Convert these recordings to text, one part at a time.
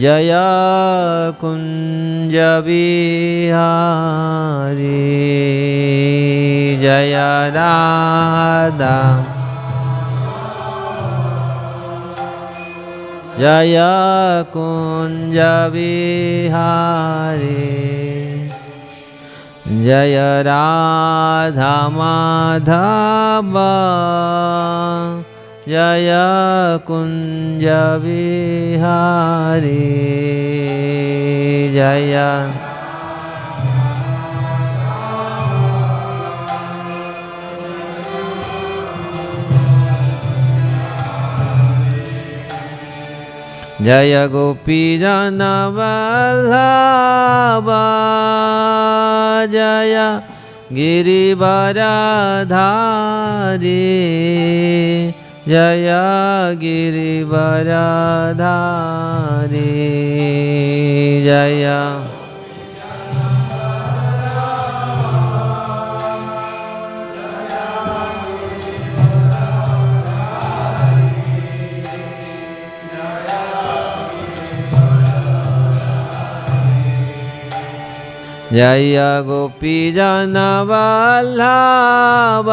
जय कुंज बिहारी जय राधा जय कुंज बिहारी जय राधा माधव जय कुंज बिहारी जय जय गोपीजन वल्लभ जय गिरिवरधारी जय गिरिवरधारी जय जय गोपीजन वल्लभ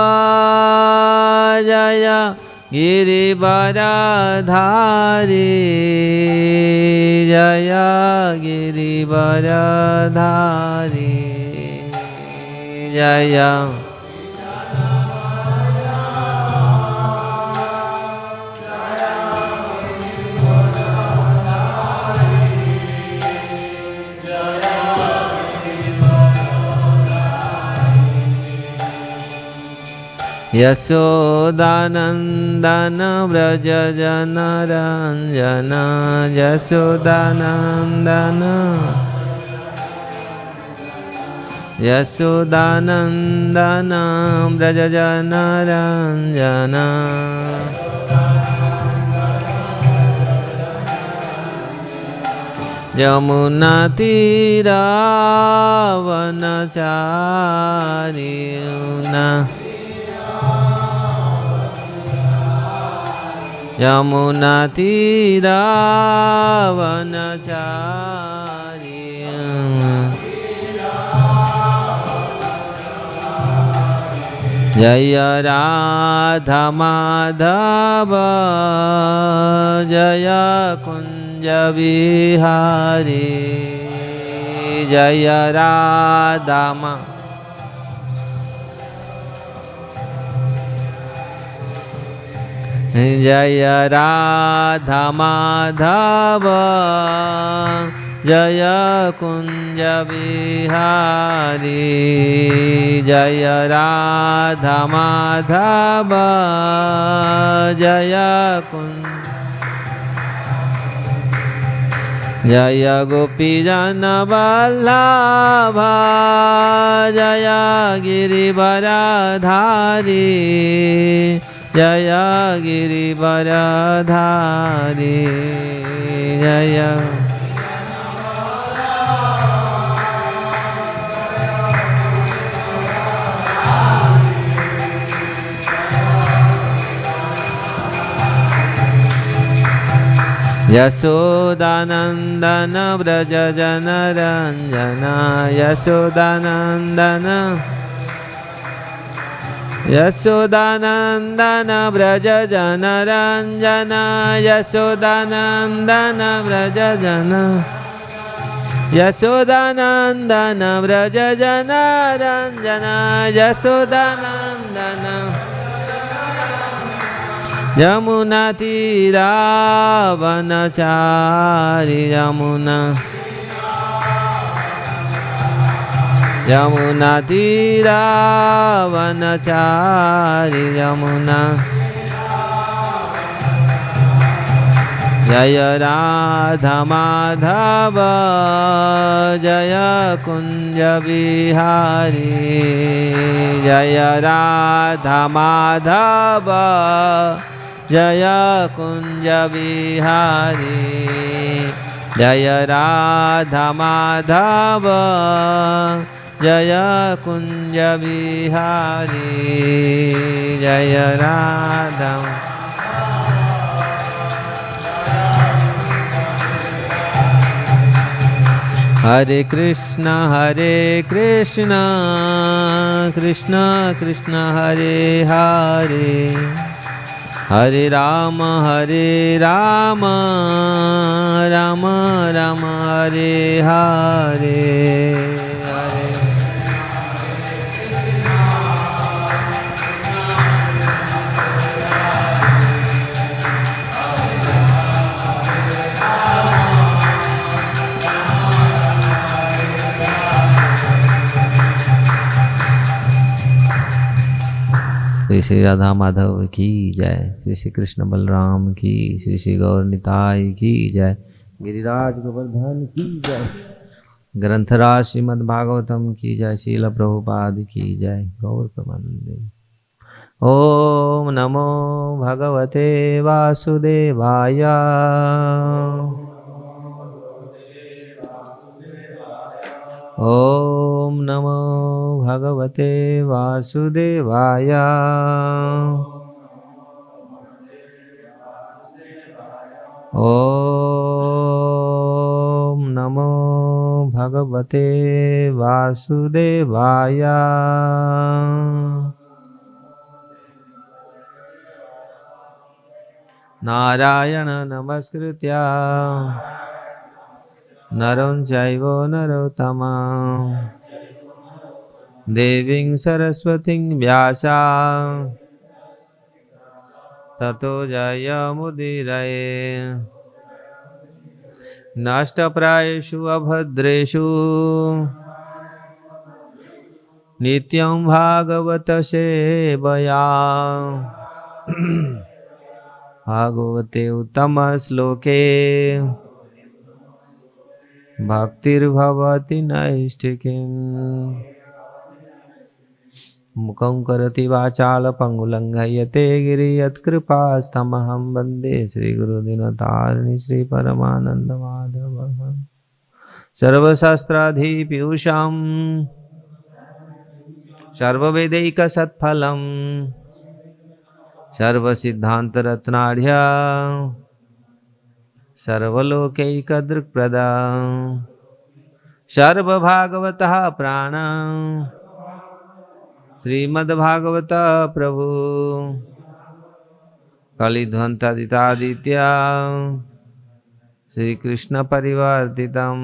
जय गिरिवरधारी जय गिरिवरधारी जय यशोदानंदन व्रज जनरंजन यशोदानंदन यशोदानंदन व्रज जनरंजन यमुना तीरावनचारिणा यमुना तीरावनचारिणा जय राधा माधव जय कुंज बिहारी जय राधा जय राधा माधव जय कुंज बिहारी जय राधा माधव जय कुंज जय गोपीजन वल्लभ जय गिरिवरधारी जय गिरिवरधारी जय यशोदानंदन व्रज जनरंजन यशोदानंदन यशोदानंदन व्रज जनरंजन यशोदानंदन व्रज जन यशोदानंदन व्रज जनरंजन यशोदानंदन यमुना तीरावनचारि यमुना यमुना तीरावनचारि यमुना जय राधा माधव जय कुंज बिहारी जय राधा माधव जय कुंज बिहारी जय राधा माधव जय कुंज बिहारी जय राधा हरे कृष्ण कृष्ण कृष्ण हरे हरे, हरे राम राम राम हरे हरे, हरे श्री श्री राधा माधव की जय, श्री श्री कृष्ण बलराम की, श्री श्री गौर निताय की जय, गिरिराज गोवर्धन की जय, ग्रंथराज श्रीमद् भागवतम की जय, श्रील प्रभुपाद की जय, गौर प्रमानंदे। ओम नमो भगवते वासुदेवाय, ओम नमो भगवते वासुदेवाय, ओम नमो भगवते वासुदेवाय, नारायण नमस्कृत्य नरं चैव नरोत्तमं, देवीं सरस्वतीं व्यासा ततो जयमुदीरये, नष्टप्रायेषु अभद्रेषु नित्यं भागवत सेवया, भागवते उत्तम श्लोके भक्तिर्भवति नैष्ठिकीम्, मुखं करोति वाचाल पंगुलंघयते गिरियत्कृपास्तमहं वन्दे श्रीगुरुदीनतारिणि श्रीपरमानन्द माधवम्, सर्वशास्त्राधिपीयूषं सर्ववेदैकसत्फलम्, सर्वसिद्धान्तरत्नाढ्य सर्वलोकैकदृक्प्रदं, सर्वभागवतः प्राण श्रीमद्भागवत प्रभु, कलिध्वंसदितादित्य श्रीकृष्ण परिवर्तितं,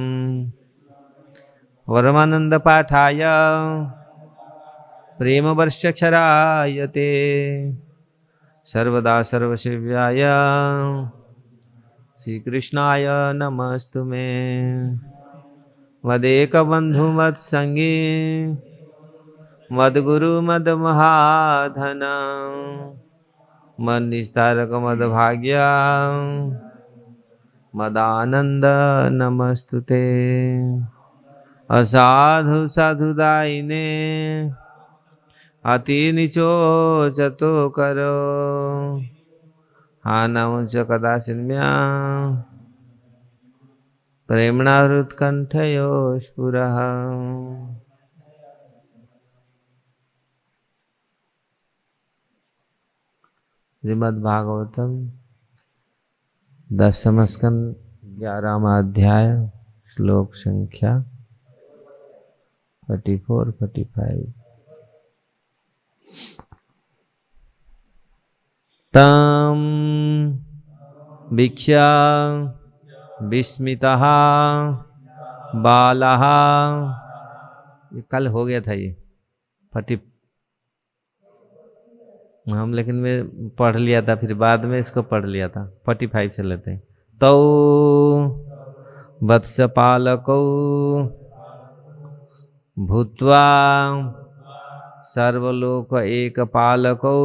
परमानंद पाठाय प्रेमवर्षक्षरायते, सर्वदा सर्वसेव्याय श्रीकृष्णाय नमस्तुमे, मदेकबन्धु मत्संगी मद्गुरु मदमहाधन, मन्निस्तारक मदभाग्य मदानंद नमस्तुते, असाधु साधुदायिने अति निचोचतो करो, हानम च कदाचिन्म्या प्रेम्णा हृत्कण्ठयो स्फुरः। श्रीमद्भागवतम 10 स्कंद 11वां अध्याय, श्लोक संख्या 44-45। तम भिक्षा विस्मितः बालः, ये कल हो गया था, ये 40 हम लेकिन मैं पढ़ लिया था, फिर बाद में इसको पढ़ लिया था। 45 चल लेते हैं। तौ वत्सपालकौ भूत्वा सर्वलोक एकपालकौ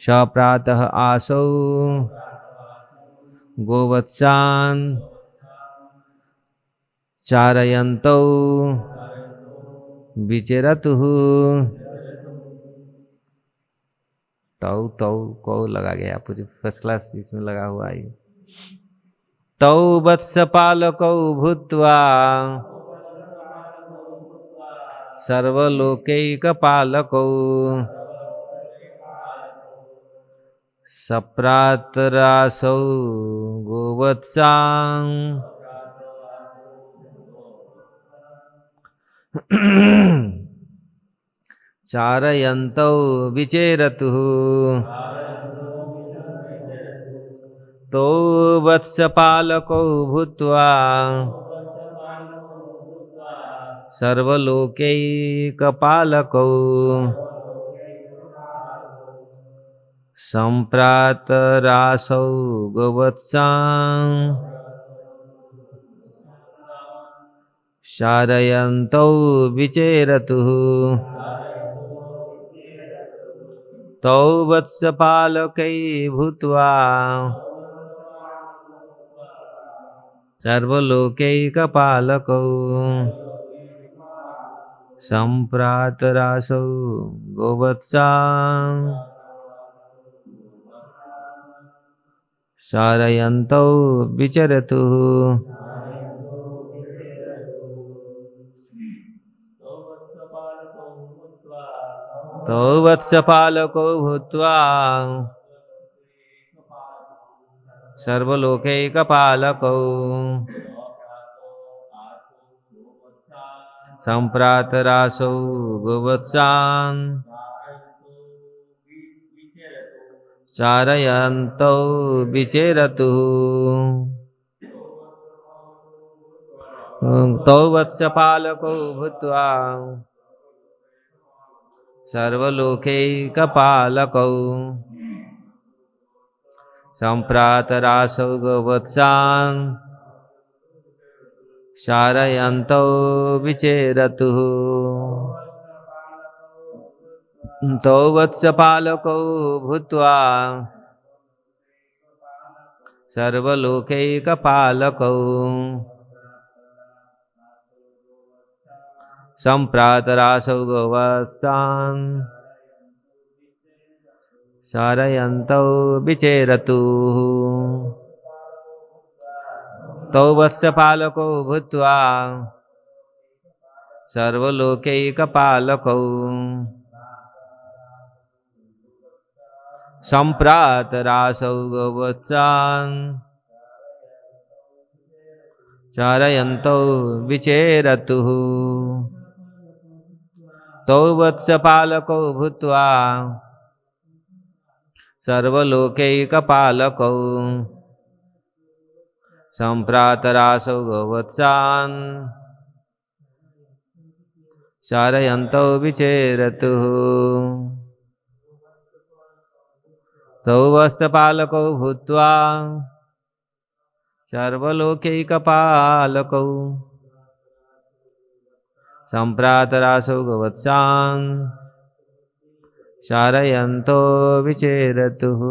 सप्रातः आसौ गोवत्सान् चारयन्तौ विचरतुः। तौ तौ को लगा गया, पूरी फर्स्ट क्लास इसमें लगा हुआ है। तौ वत्सपालकौ भूत्वा सर्वलोकैकपालकौ सप्रातरासौ गोवत्सां चारयन्तौ विचेरतुः तौ वत्सपालकौ भूत्वा सर्वलोकैकपालकौ सम्प्रातरासौ गोवत्सां शारयन्तौ विचेरतुः तौ वत्सपालकै भूत्वा सर्वलोकैकपालकौ सम्प्रातरासौ गोवत्सां शारयन्तौ विचरतुः तौ वत्सपालकौ भूत्वा सर्वलोकैकपालकौ सम्प्रातरासौ गोवत्सां चारयन्तौ विचेरतुः तौ वत्सपालकौ भूत्वा सर्वलोकैकपालकौ सम्प्रातरासौ गोवत्सां शारयन्तौ विचेरतुः तौ वत्सपालकौ भूत्वा सर्वलोकैकपालकौ सम्प्रातरासौ गोवत्सां शारयन्तौ विचेरतुः तौ वत्सपालकौ भूत्वा सर्वलोकैकपालकौ सम्प्रातरासौ गोवत्सां चारयन्तौ विचेरतुः तौ वत्सपालकौ भूत्वा सर्वलोकैकपालकौ सम्प्रातरासौ गोवत्सां शारयन्तौ विचेरतुः तौ वत्सपालकौ भूत्वा सर्वलोकैकपालकौ सम्प्रातरासौ गोवत्सां शारयन्तो विचेरतुः।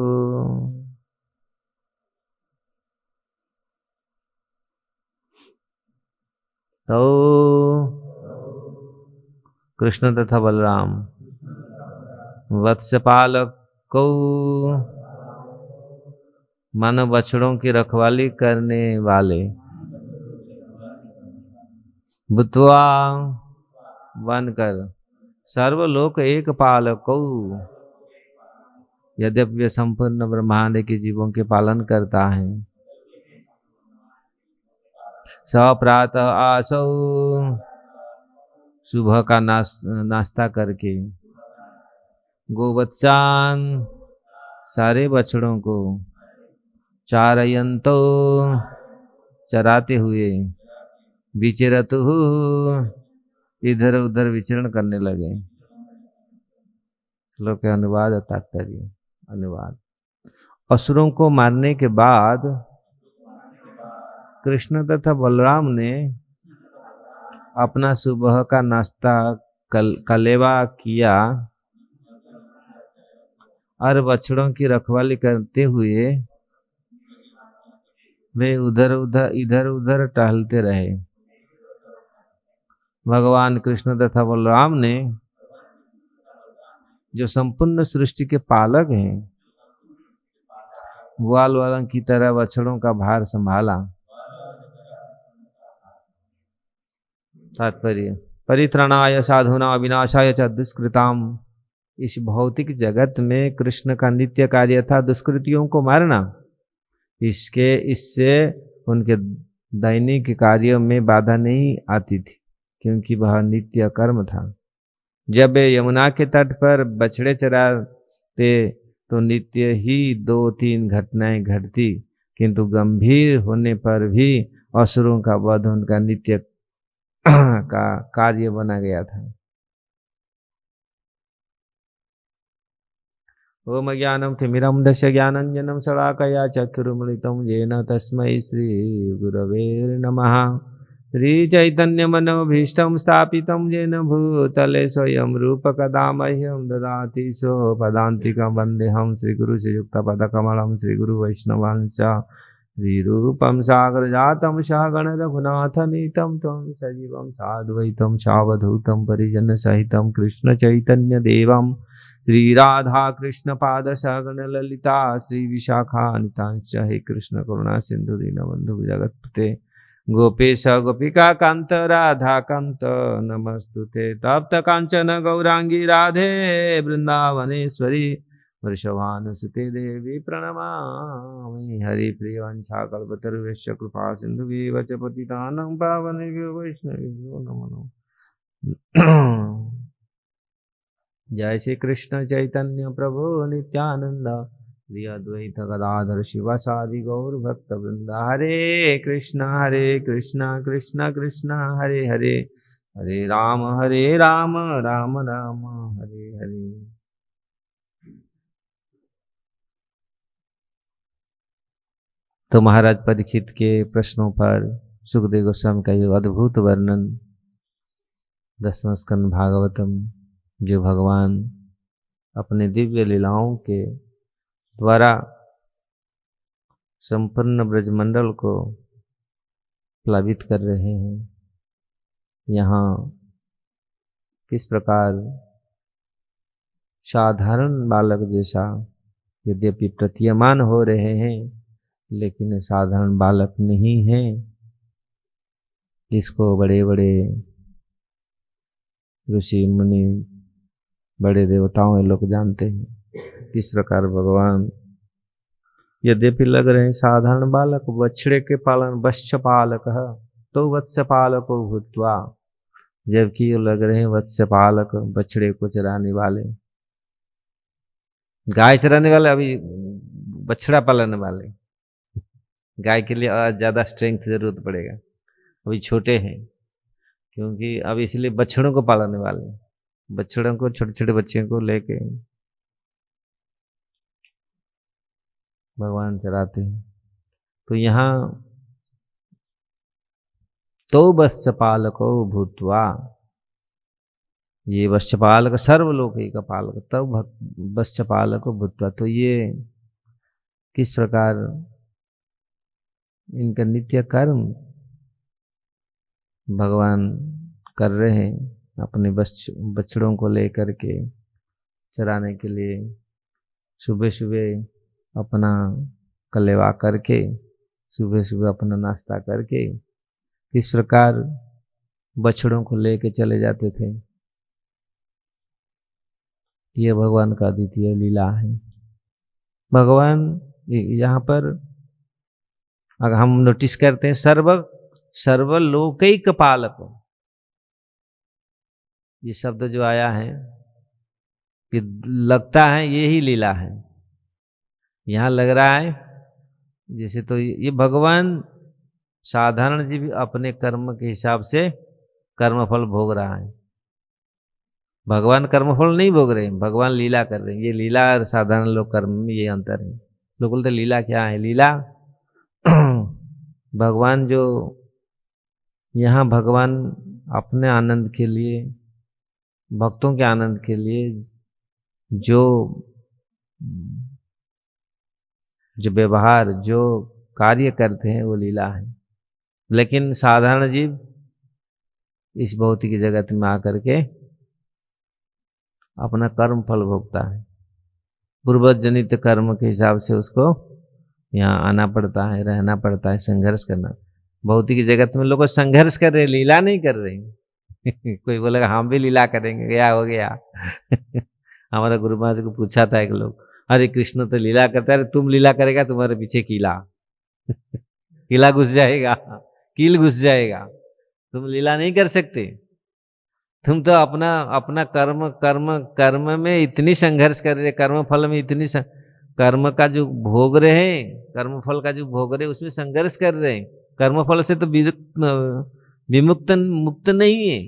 तो कृष्ण तथा बलराम वत्सपालकौ मन बछड़ों की रखवाली करने वाले भूत्वा बनकर सर्वलोक एक पालकौ यद्यपि संपूर्ण ब्रह्मांड के जीवों के पालन करता है। सप्रातः आसौ सुबह का नाश्ता करके गोवत्सां सारे बछड़ों को चारयंतो चराते हुए विचरतुः इधर उधर विचरण करने लगे। श्लोक के अनुवाद और तात्पर्य। अनुवाद। असुरों को मारने के बाद कृष्ण तथा बलराम ने अपना सुबह का नाश्ता कलेवा किया और बछड़ों की रखवाली करते हुए वे इधर उधर टहलते रहे। भगवान कृष्ण तथा बलराम ने जो संपूर्ण सृष्टि के पालक हैं ग्वाल वालों की तरह बछड़ों का भार संभाला। तात्पर्य। परित्राणाय साधूनां विनाशाय च दुष्कृताम। इस भौतिक जगत में कृष्ण का नित्य कार्य था दुष्कृतियों को मारना। इससे उनके दैनिक कार्यों में बाधा नहीं आती थी, क्योंकि वह नित्य कर्म था। जब वे यमुना के तट पर बछड़े चराते तो नित्य ही 2-3 घटनाएं घटती, किंतु गंभीर होने पर भी असुरों का वध उनका नित्य का कार्य बना गया था। ओम ज्ञानम तिमिरंधस्य ज्ञानांजनं शलाकया चक्षुरुन्मिलितं येन तस्मै श्री गुरवे नमः। श्रीचैतन्यमनोभीष्टं स्थापितं येन भूतले स्वयं रूपकदा मह्यं ददाति स्वपदान्तिकं वन्देऽहं श्रीगुरुश्रीयुक्तपदकमलं श्रीगुरुवैष्णवांश्च श्रीरूपं सागरजातं सहगणरघुनाथनीतं त्वं सजीवं साद्वैतं सावधूतं परिजनसहितं कृष्णचैतन्यदेवं श्री राधा कृष्ण पाद सहगण ललिता श्री विशाखान्वितांश्च हे कृष्ण करुणा सिंधु दीनबंधु जगत्पते गोपेश गोपिका कांत राधा कांत नमस्तुते तप्त कांचन गौरांगी राधे वृंदावनेश्वरी वृषभानुसुते देवी प्रणमामि। हरि प्रियवंशा कल्पतरुश्च कृपा सिंधुभ्येव च पतितानां पावनेभ्यो वैष्णवेभ्यो नमो नमः। जय श्री कृष्ण चैतन्य प्रभु नित्यानंद श्री अद्वैत गदाधर शिवासादि गौर भक्त वृंद। हरे कृष्ण कृष्ण कृष्ण हरे हरे, हरे राम राम राम हरे हरे। तो महाराज परीक्षित के प्रश्नों पर सुखदेव गोस्वामी का ये अद्भुत वर्णन 10वां स्कंद भागवतम, जो भगवान अपने दिव्य लीलाओं के द्वारा संपूर्ण ब्रजमंडल को प्लावित कर रहे हैं। यहाँ किस प्रकार साधारण बालक जैसा यद्यपि प्रतीयमान हो रहे हैं, लेकिन साधारण बालक नहीं है। इसको बड़े बड़े ऋषि मुनि बड़े देवताओं ये लोग जानते हैं। किस प्रकार भगवान यद्यपि लग रहे हैं साधारण बालक, बछड़े के पालन वत्स पालक तो वत्स पालको भूत्वा, जबकि ये लग रहे हैं वत्स पालक, बछड़े को चराने वाले, गाय चराने वाले, अभी बछड़ा पालने वाले। गाय के लिए ज्यादा स्ट्रेंथ जरूरत पड़ेगा, अभी छोटे हैं, क्योंकि अब इसलिए बछड़ों को पालने वाले, बछड़ों को छोटे छोटे बच्चे को लेके भगवान चराते हैं। तो यहाँ तो वत्स पालको भूत्वा, ये वत्स पालक सर्वलोकी का पालक, तब वत्स पालको भूत्वा, तो ये किस प्रकार इनका नित्य कर्म भगवान कर रहे हैं, अपने बछड़ों को लेकर के चराने के लिए सुबह सुबह अपना कलेवा करके, सुबह सुबह अपना नाश्ता करके किस प्रकार बछड़ों को लेके चले जाते थे। ये भगवान का द्वितीय लीला है। भगवान यहाँ पर अगर हम नोटिस करते हैं, सर्वलोकैक पालक, ये शब्द जो आया है कि लगता है यही लीला है। यहाँ लग रहा है जैसे तो ये भगवान साधारण जीव अपने कर्म के हिसाब से कर्मफल भोग रहा है। भगवान कर्मफल नहीं भोग रहे हैं, भगवान लीला कर रहे हैं। ये लीला और साधारण लोग कर्म में ये अंतर है। लोग बोलते लीला क्या है? लीला भगवान जो यहाँ भगवान अपने आनंद के लिए, भक्तों के आनंद के लिए जो व्यवहार, जो कार्य करते हैं वो लीला है। लेकिन साधारण जीव इस भौतिक जगत में आकर के अपना कर्म फल भोगता है। पूर्व जनित कर्म के हिसाब से उसको यहाँ आना पड़ता है, रहना पड़ता है, संघर्ष करना। भौतिक जगत में लोग संघर्ष कर रहे, लीला नहीं कर रहे। कोई बोलेगा हम भी लीला करेंगे, क्या हो गया? हमारा गुरु महाराज को पूछा था एक लोग, अरे कृष्ण तो लीला करता है, अरे तुम लीला करेगा तुम्हारे पीछे कीला कीला घुस जाएगा, कील घुस जाएगा, तुम लीला नहीं कर सकते। तुम तो अपना अपना कर्म कर्म कर्म में इतनी संघर्ष कर रहे, कर्म फल में इतनी कर्म का जो भोग रहे हैं, कर्म फल का जो भोग रहे उसमें संघर्ष कर रहे हैं। कर्म फल से तो विमुक्त मुक्त नहीं है।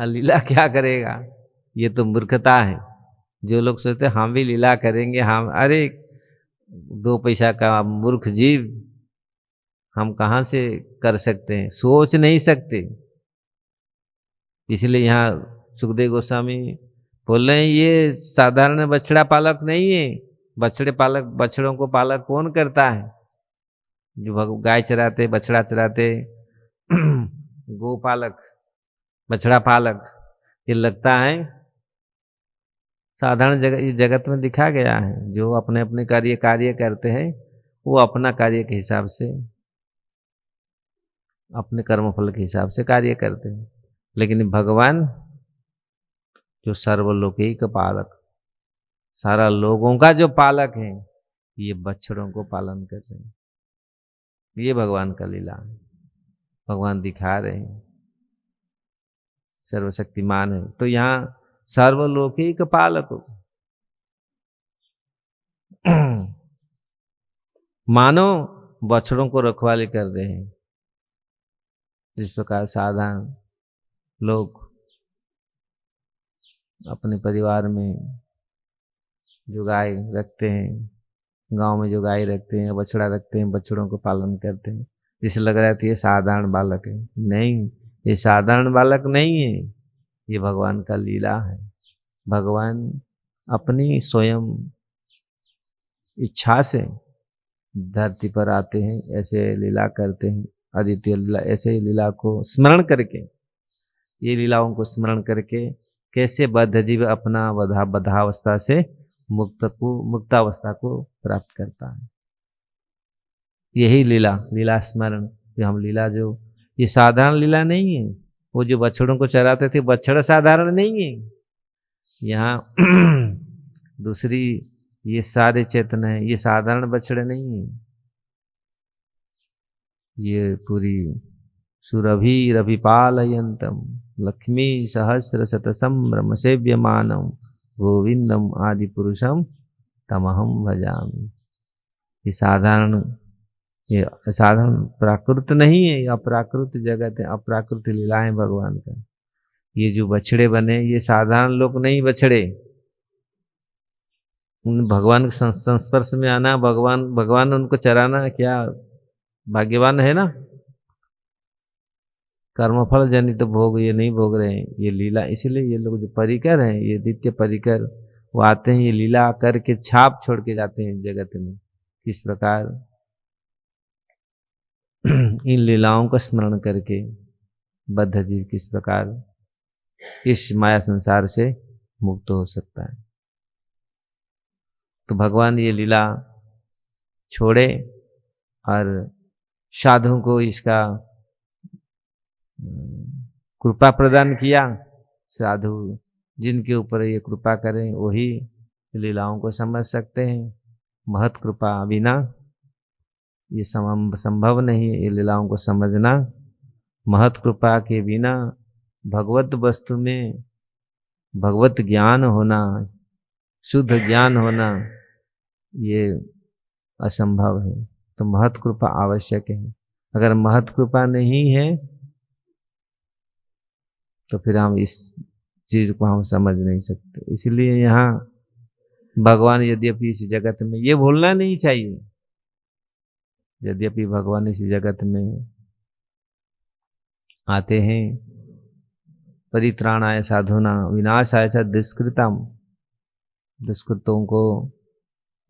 लीला क्या करेगा? ये तो मूर्खता है। जो लोग सोचते हम भी लीला करेंगे, हम अरे 2 पैसा का मूर्ख जीव, हम कहाँ से कर सकते हैं, सोच नहीं सकते। इसलिए यहाँ सुखदेव गोस्वामी बोल रहे हैं ये साधारण बछड़ा पालक नहीं है। बछड़ों को पालक कौन करता है? जो गाय चराते, बछड़ा चराते, गो पालक, बछड़ा पालक, ये लगता है साधारण जगत में दिखा गया है। जो अपने अपने कार्य करते हैं वो अपना कार्य के हिसाब से, अपने कर्मफल के हिसाब से कार्य करते हैं। लेकिन भगवान जो सर्वलोकैक पालक, सारा लोगों का जो पालक है, ये बछड़ों को पालन कर रहे हैं। ये भगवान का लीला है। भगवान दिखा रहे हैं सर्वशक्तिमान है। तो यहाँ सर्वलोकैक पालक मानो बछड़ों को रखवाली कर रहे हैं। जिस प्रकार साधारण लोग अपने परिवार में जो गाय रखते हैं, गांव में जो गाय रखते हैं, बछड़ा रखते हैं, बछड़ों को पालन करते हैं, जिसे लग रहा है ये साधारण बालक है। नहीं, ये साधारण बालक नहीं है, ये भगवान का लीला है। भगवान अपनी स्वयं इच्छा से धरती पर आते हैं, ऐसे लीला करते हैं। अद्वितीय लीला, ऐसे लीला को स्मरण करके, ये लीलाओं को स्मरण करके कैसे बद्ध जीव अपना बद्धावस्था से मुक्तावस्था को प्राप्त करता है। यही लीला स्मरण। जो हम लीला, जो ये साधारण लीला नहीं है। वो जो बछड़ों को चराते थे, बछड़ा साधारण नहीं है। यहाँ दूसरी, ये सारे चेतन है, ये साधारण बछड़े नहीं है। ये पूरी सुरभि रभिपालयंतम लक्ष्मी सहस्र शतसंभ्रम सेव्यमानम गोविंदम आदि पुरुषम तमहम भजामि। ये साधारण प्राकृत नहीं है, ये अप्राकृत जगत है, अप्राकृत लीलाएं भगवान का। ये जो बछड़े बने, ये साधारण लोग नहीं बछड़े। उन भगवान के संस्पर्श में आना, भगवान उनको चराना, क्या भाग्यवान है ना। कर्मफल जनित भोग ये नहीं भोग रहे हैं, ये लीला। इसीलिए ये लोग जो परिकर हैं, ये नित्य परिकर, वो आते हैं, ये लीला करके छाप छोड़ के जाते हैं जगत में। किस प्रकार इन लीलाओं का स्मरण करके बद्ध जीव किस प्रकार इस माया संसार से मुक्त हो सकता है। तो भगवान ये लीला छोड़े और साधुओं को इसका कृपा प्रदान किया। साधु जिनके ऊपर ये कृपा करें वही लीलाओं को समझ सकते हैं। महत कृपा बिना ये संभव नहीं है, ये लीलाओं को समझना। महत कृपा के बिना भगवत वस्तु में भगवत ज्ञान होना, शुद्ध ज्ञान होना, ये असंभव है। तो महत कृपा आवश्यक है। अगर महत कृपा नहीं है तो फिर हम इस चीज को हम समझ नहीं सकते। इसलिए यहाँ भगवान, यद्यपि इस जगत में, ये भूलना नहीं चाहिए, यद्यपि भगवान इस जगत में आते हैं, परित्राणाय साधुना विनाशाय च दुष्कृतम, दुष्कृतों को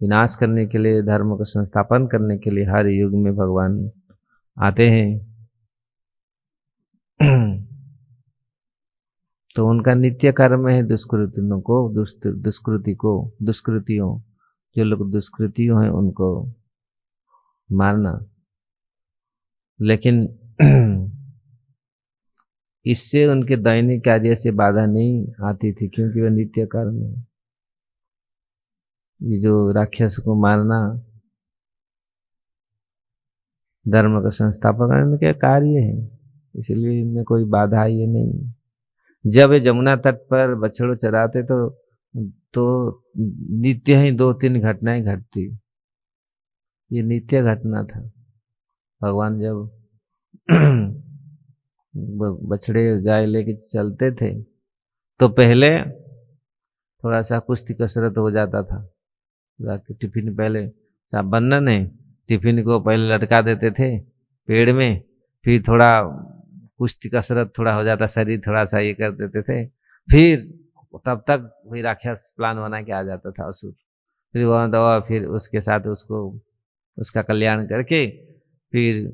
विनाश करने के लिए, धर्म को संस्थापन करने के लिए हर युग में भगवान आते हैं। तो उनका नित्य कर्म है दुष्कृतियों, जो लोग दुष्कृतियों हैं उनको मारना। लेकिन इससे उनके दैनिक कार्य से बाधा नहीं आती थी, क्योंकि वह नित्य कर्म है। ये जो राक्षस को मारना धर्म का संस्थापक करने का कार्य है, इसलिए इनमें कोई बाधा ये नहीं। जब ये जमुना तट पर बछड़ों चराते तो नित्य ही 2-3 घटनाएं घटती। ये नित्य घटना था। भगवान जब बछड़े गाय लेके चलते थे तो पहले थोड़ा सा कुश्ती कसरत हो जाता था। जाके टिफिन पहले बन्नन है, टिफिन को पहले लटका देते थे पेड़ में, फिर थोड़ा कुश्ती कसरत थोड़ा हो जाता, शरीर थोड़ा सा ये कर देते थे, फिर तब तक वही राक्षस प्लान बना के आ जाता था असुर। फिर वह दवा, फिर उसके साथ उसको उसका कल्याण करके फिर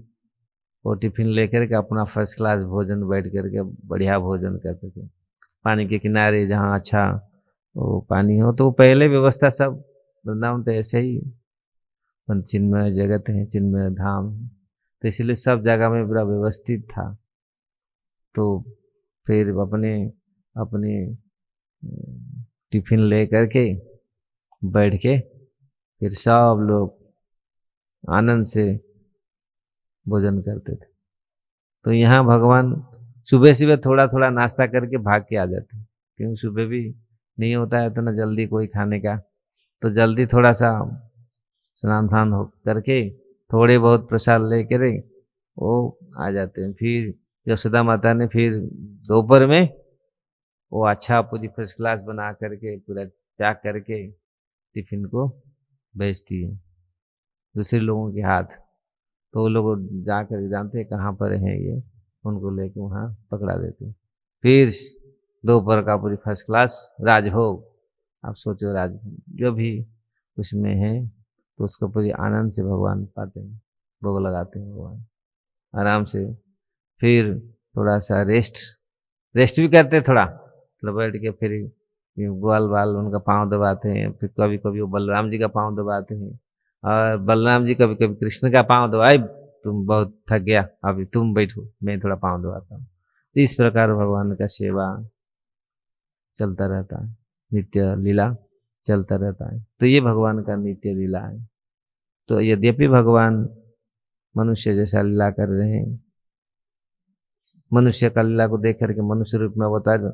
वो टिफिन लेकर के अपना फर्स्ट क्लास भोजन बैठ करके बढ़िया भोजन करते थे। पानी के किनारे जहाँ अच्छा वो पानी हो, तो पहले व्यवस्था सब वृंदावन तो ऐसे ही चिन्मय जगत है, चिन्मय धाम है, तो इसलिए सब जगह में पूरा व्यवस्थित था। तो फिर अपने अपने टिफिन ले करके बैठ के फिर सब लोग आनंद से भोजन करते थे। तो यहाँ भगवान सुबह सुबह थोड़ा थोड़ा नाश्ता करके भाग के आ जाते, क्योंकि सुबह भी नहीं होता है तो ना जल्दी कोई खाने का, तो जल्दी थोड़ा सा स्नान ध्यान हो करके थोड़े बहुत प्रसाद लेकर वो आ जाते हैं। फिर यशोदा माता ने फिर दोपहर में वो अच्छा पूरी फर्स्ट क्लास बना करके पूरा पैक करके टिफिन को भेजती है दूसरे लोगों के हाथ। तो वो लोग जाकर जानते हैं कहाँ पर है ये, उनको लेके वहाँ पकड़ा देते हैं। फिर दोपहर का पूरी फर्स्ट क्लास राजभोग, आप सोचो राज जो भी उसमें है तो उसको पूरी आनंद से भगवान पाते हैं, भोग लगाते हैं भगवान आराम से। फिर थोड़ा सा रेस्ट भी करते थोड़ा बैठ के, फिर ग्वाल बाल उनका पाँव दबाते हैं, फिर कभी कभी वो बलराम जी का पाँव दबाते हैं, और बलराम जी कभी कभी कृष्ण का पाँव दबाए, तुम बहुत थक गया अभी तुम बैठो मैं थोड़ा पाँव दबाता हूँ। तो इस प्रकार भगवान का सेवा चलता रहता है, नित्य लीला चलता रहता है। तो ये भगवान का नित्य लीला है। तो यद्यपि भगवान मनुष्य जैसा लीला कर रहे हैं, मनुष्य का लीला को देख करके मनुष्य रूप में अवतार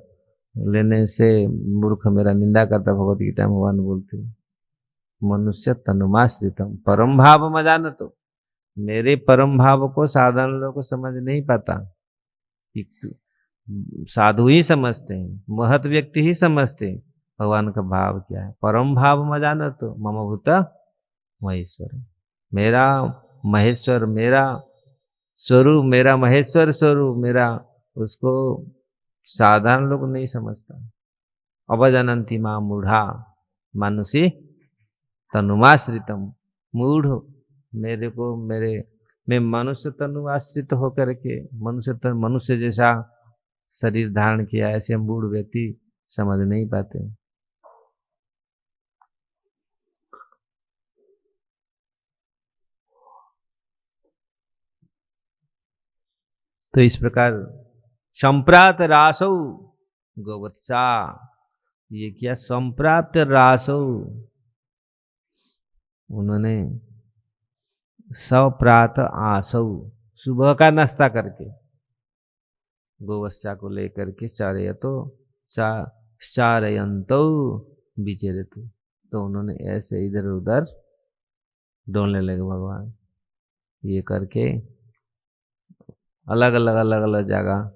लेने से मूर्ख मेरा निंदा करता, भगवत गीता में भगवान बोलते हैं मनुष्य तनुमाश्रितम परम भाव मजान। तो मेरे परम भाव को साधारण लोग को समझ नहीं पाता, साधु ही समझते हैं, महत व्यक्ति ही समझते हैं भगवान का भाव क्या है। परम भाव मजान तो मम भूत महेश्वर, मेरा महेश्वर, मेरा स्वरूप, मेरा महेश्वर स्वरूप, मेरा उसको साधारण लोग नहीं समझता। अवजनंती मां मूढ़ा मानुषी तनुमाश्रितम, मूढ़ मेरे को मैं मनुष्य तनु आश्रित होकर के मनुष्य जैसा शरीर धारण किया, ऐसे मूढ़ व्यक्ति समझ नहीं पाते। तो इस प्रकार संप्रात रासौ गोवत्सा, ये क्या संप्रात रासौ, उन्होंने सप्रात आसौ, सुबह का नाश्ता करके गोवत्सा को लेकर के चारयंतो विचरित, तो उन्होंने ऐसे इधर उधर डोलने लगे भगवान, ये करके अलग अलग जगह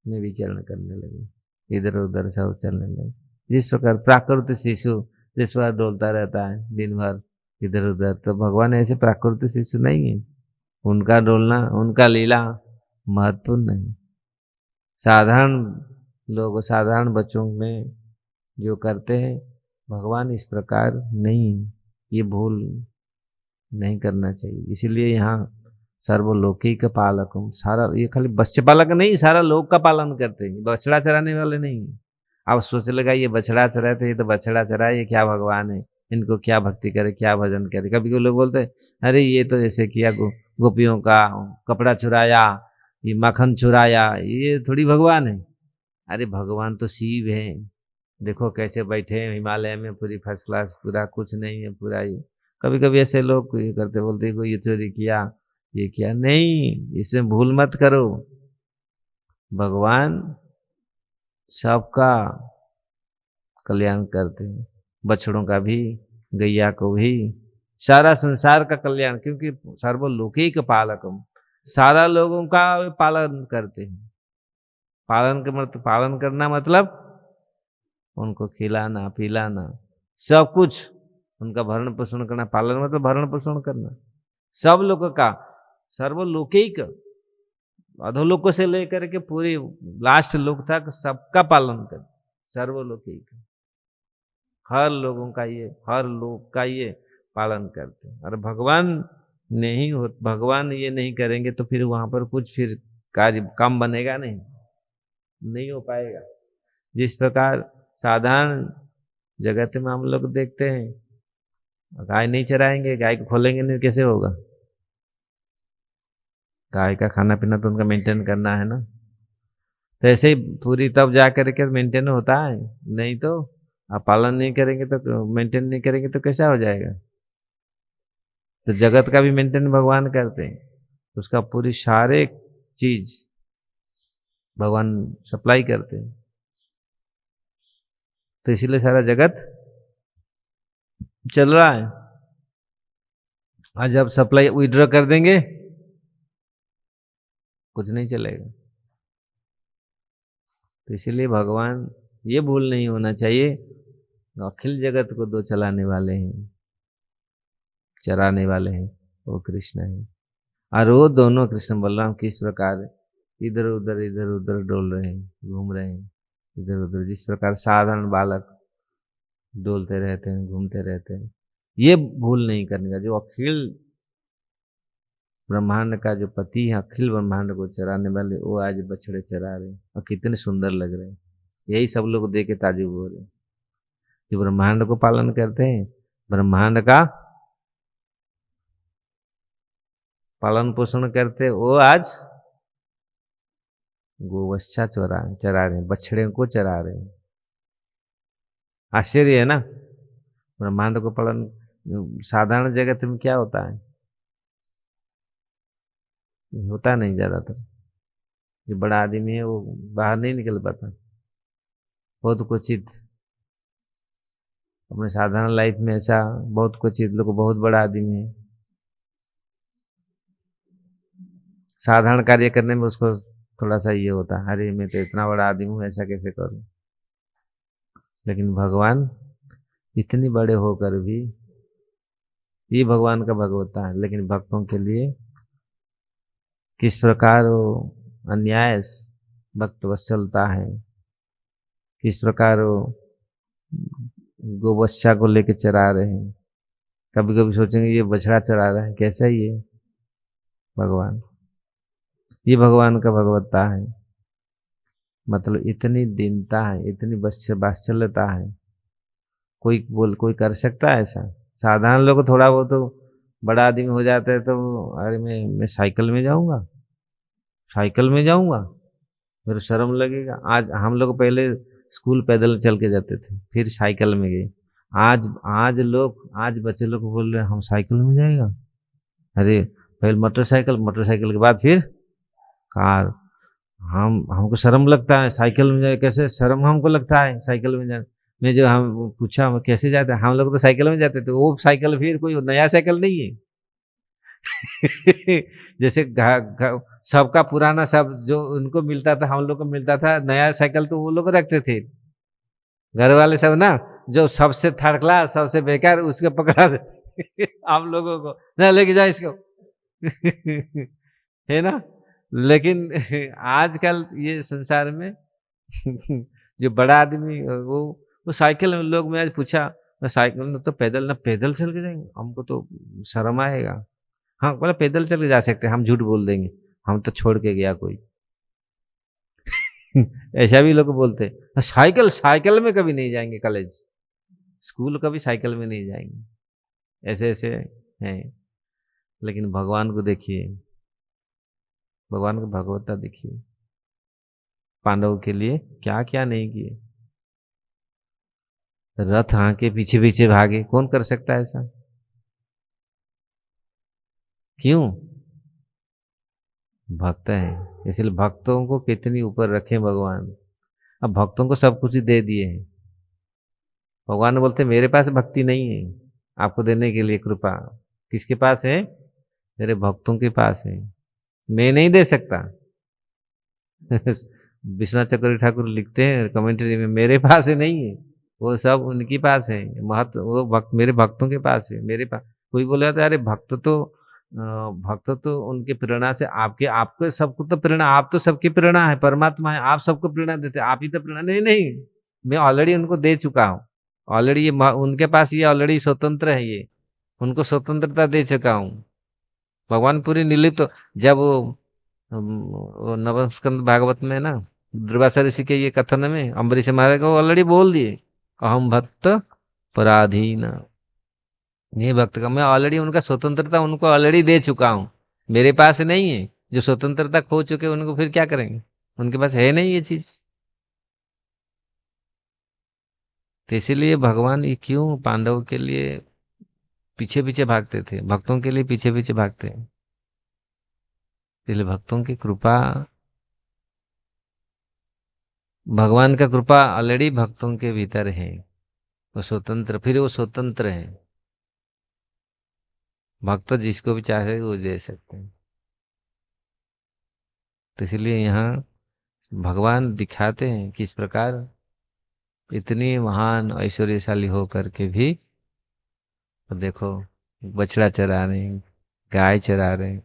में विचरण करने लगे, इधर उधर सब चलने लगे। जिस प्रकार प्राकृतिक शिशु जिस प्रकार डोलता रहता है दिन भर इधर उधर, तो भगवान ऐसे प्राकृतिक शिशु नहीं है, उनका डोलना उनका लीला महत्वपूर्ण नहीं। साधारण लोग साधारण बच्चों में जो करते हैं भगवान इस प्रकार नहीं, ये भूल नहीं करना चाहिए। इसलिए यहाँ सर्वलोकी का पालकम, सारा ये खाली बच्चे पालक नहीं, सारा लोक का पालन करते हैं, बछड़ा चराने वाले नहीं। आप सोच लगा ये बछड़ा चराए थे, ये तो बछड़ा चराए, ये क्या भगवान है, इनको क्या भक्ति करे क्या भजन करे। कभी कभी लोग बोलते हैं अरे ये तो ऐसे किया गोपियों का कपड़ा चुराया, ये मक्खन चुराया, ये थोड़ी भगवान है। अरे भगवान तो शिव है, देखो कैसे बैठे हैं हिमालय में, पूरी फर्स्ट क्लास, पूरा कुछ नहीं है पूरा ये। कभी कभी ऐसे लोग ये करते बोलते कोई ये चोरी किया ये किया, नहीं, इसमें भूल मत करो। भगवान सबका कल्याण करते हैं, बछड़ों का भी, गैया को भी, सारा संसार का कल्याण, क्योंकि सर्वलोकैक पालकम, सारा लोगों का वे पालन करते हैं। पालन करना मतलब उनको खिलाना पिलाना सब कुछ, उनका भरण पोषण करना। पालन मतलब भरण पोषण करना सब लोगों का, सर्वलोकैक, अधोलोकों से लेकर के पूरी लास्ट लोक तक सबका पालन कर, सर्वलोकैक, हर लोगों का ये, हर लोग का ये पालन करते हैं। और भगवान नहीं हो, भगवान ये नहीं करेंगे तो फिर वहां पर कुछ फिर कार्य काम बनेगा नहीं हो पाएगा। जिस प्रकार साधारण जगत में हम लोग देखते हैं, गाय नहीं चराएंगे, गाय को खोलेंगे नहीं, कैसे होगा? गाय का खाना पीना तो उनका मेंटेन करना है ना। तो ऐसे ही पूरी तब जा करके मेंटेन होता है, नहीं तो आप पालन नहीं करेंगे तो, मेंटेन नहीं करेंगे तो कैसा हो जाएगा? तो जगत का भी मेंटेन भगवान करते हैं, उसका पूरी सारे चीज भगवान सप्लाई करते हैं। तो इसीलिए सारा जगत चल रहा है। और जब सप्लाई विड्रॉ कर देंगे कुछ नहीं चलेगा। तो इसीलिए भगवान, ये भूल नहीं होना चाहिए, अखिल जगत को दो चलाने वाले हैं, चराने वाले हैं, वो कृष्ण है। और वो दोनों कृष्ण बलराम किस प्रकार इधर उधर डोल रहे हैं, घूम रहे हैं इधर उधर, जिस प्रकार साधारण बालक डोलते रहते हैं, घूमते रहते हैं। ये भूल नहीं करने का, जो अखिल ब्रह्मांड का जो पति है, अखिल ब्रह्मांड को चराने वाले, वो आज बछड़े चरा रहे हैं और कितने सुंदर लग रहे हैं। यही सब लोग देख के ताजुब हो रहे हैं। जो ब्रह्मांड को पालन करते हैं, ब्रह्मांड का पालन पोषण करते, वो आज गोवत्सा चरा रहे हैं, बछड़े को चरा रहे हैं। आश्चर्य है ना। ब्रह्मांड को पालन, साधारण जगत में क्या होता है? होता नहीं ज्यादातर। जो बड़ा आदमी है वो बाहर नहीं निकल पाता, बहुत क्वचित। अपने साधारण लाइफ में ऐसा बहुत क्वचित लोग, बहुत बड़ा आदमी है, साधारण कार्य करने में उसको थोड़ा सा ये होता है, अरे मैं तो इतना बड़ा आदमी हूँ, ऐसा कैसे करूं। लेकिन भगवान इतनी बड़े होकर भी, ये भगवान का भगवत्ता है। लेकिन भक्तों के लिए किस प्रकार वो अन्याय भक्त वत्सलता है, किस प्रकार वो गोवत्सा को लेके चरा रहे हैं। कभी कभी सोचेंगे ये बछड़ा चरा रहा है, कैसा ही है भगवान। ये भगवान का भगवत्ता है, मतलब इतनी दीनता है, इतनी वात्सल्यता है। कोई कर सकता है ऐसा? साधारण लोग थोड़ा बहुत तो बड़ा आदमी हो जाता है तो अरे मैं साइकिल में जाऊंगा, साइकिल में जाऊंगा, मेरे शर्म लगेगा। आज हम लोग पहले स्कूल पैदल चल के जाते थे, फिर साइकिल में गए। आज बच्चे लोग बोल रहे हैं हम साइकिल में जाएगा। अरे पहले मोटरसाइकिल, मोटरसाइकिल के बाद फिर कार। हमको शर्म लगता है साइकिल में जाए, कैसे शर्म हमको लगता है साइकिल में जाए। मैं जो हम पूछा हम कैसे जाते हैं, हम लोग तो साइकिल में जाते थे। वो साइकिल फिर कोई नया साइकिल नहीं है। जैसे सबका पुराना, सब जो उनको मिलता था हम लोग को मिलता था, नया साइकिल तो वो लोग रखते थे घर वाले सब ना, जो सबसे थर्ड क्लास सबसे बेकार उसको पकड़ा दे हम लोगों को, ना लेके जाए इसको है ना। लेकिन आजकल ये संसार में जो बड़ा आदमी वो साइकिल में, लोग मैं आज पूछा साइकिल में तो पैदल, ना पैदल चल के जाएंगे, हमको तो शर्म आएगा। हाँ बोला पैदल चल के जा सकते हैं, हम झूठ बोल देंगे हम तो छोड़ के गया कोई ऐसा भी लोग बोलते हैं। साइकिल में कभी नहीं जाएंगे, कॉलेज स्कूल कभी साइकिल में नहीं जाएंगे, ऐसे ऐसे हैं। लेकिन भगवान को देखिए, भगवान को भगवत्ता देखिए, पांडवों के लिए क्या क्या नहीं किए। रथ हाँके पीछे पीछे भागे, कौन कर सकता है ऐसा? क्यों? भक्त हैं, इसलिए भक्तों को कितनी ऊपर रखे भगवान। अब भक्तों को सब कुछ ही दे दिए हैं। भगवान बोलते मेरे पास भक्ति नहीं है आपको देने के लिए कृपा, किसके पास है? मेरे भक्तों के पास है, मैं नहीं दे सकता। विश्वनाथ चक्रवर्ती ठाकुर लिखते हैं कमेंट्री में, मेरे पास है नहीं है, वो सब उनके पास है, महत्व वो भक्त मेरे भक्तों के पास है, मेरे पास। कोई बोला था अरे भक्त तो उनके प्रेरणा से आपके आपको सबको तो प्रेरणा, आप तो सबकी प्रेरणा है, परमात्मा है, आप सबको प्रेरणा देते, आप ही तो प्रेरणा। नहीं नहीं, मैं ऑलरेडी उनको दे चुका हूँ, ऑलरेडी ये उनके पास ये ऑलरेडी स्वतंत्र है, ये उनको स्वतंत्रता दे चुका हूँ। भगवान पूरी निर्लिप्त तो जब वो नवम स्कंद भागवत में ना दुर्वासा ऋषि के ये कथन में अम्बरीश महाराज को ऑलरेडी बोल दिए, अहम भक्त पराधीन, ये भक्त का मैं ऑलरेडी उनका स्वतंत्रता उनको ऑलरेडी दे चुका हूँ, मेरे पास नहीं है। जो स्वतंत्रता खो चुके उनको फिर क्या करेंगे, उनके पास है नहीं ये चीज। तो इसीलिए भगवान ये क्यों पांडवों के लिए पीछे पीछे भागते थे, भक्तों के लिए पीछे पीछे भागते हैं। इसलिए भक्तों की कृपा, भगवान का कृपा ऑलरेडी भक्तों के भीतर है, वो स्वतंत्र, फिर वो स्वतंत्र है, भक्त जिसको भी चाहे वो दे सकते हैं। तो इसलिए यहाँ भगवान दिखाते हैं किस प्रकार इतनी महान ऐश्वर्यशाली होकर के भी, तो देखो बछड़ा चरा रहे हैं, गाय चरा रहे हैं।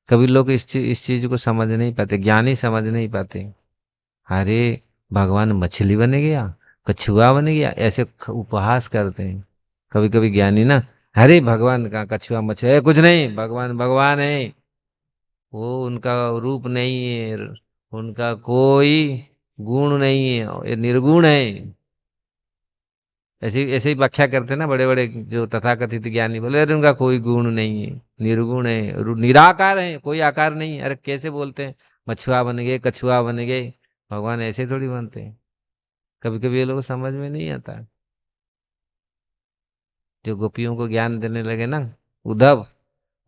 कभी लोग इस चीज को समझ नहीं पाते, ज्ञानी समझ नहीं पाते। अरे भगवान मछली बन गया, कछुआ बन गया, ऐसे उपहास करते हैं कभी कभी ज्ञानी ना। अरे भगवान का कछुआ मछली है, कुछ नहीं, भगवान भगवान है, वो उनका रूप नहीं है, उनका कोई गुण नहीं है, ये निर्गुण है। ऐसे ऐसे ही व्याख्या करते हैं ना बड़े बड़े जो तथाकथित ज्ञानी, बोले अरे उनका कोई गुण नहीं है, निर्गुण है, निराकार है, कोई आकार नहीं है। अरे कैसे बोलते हैं, मछुआ बन गए, कछुआ बन गए, भगवान ऐसे थोड़ी बनते हैं। कभी कभी ये लोग समझ में नहीं आता। जो गोपियों को ज्ञान देने लगे ना उद्धव,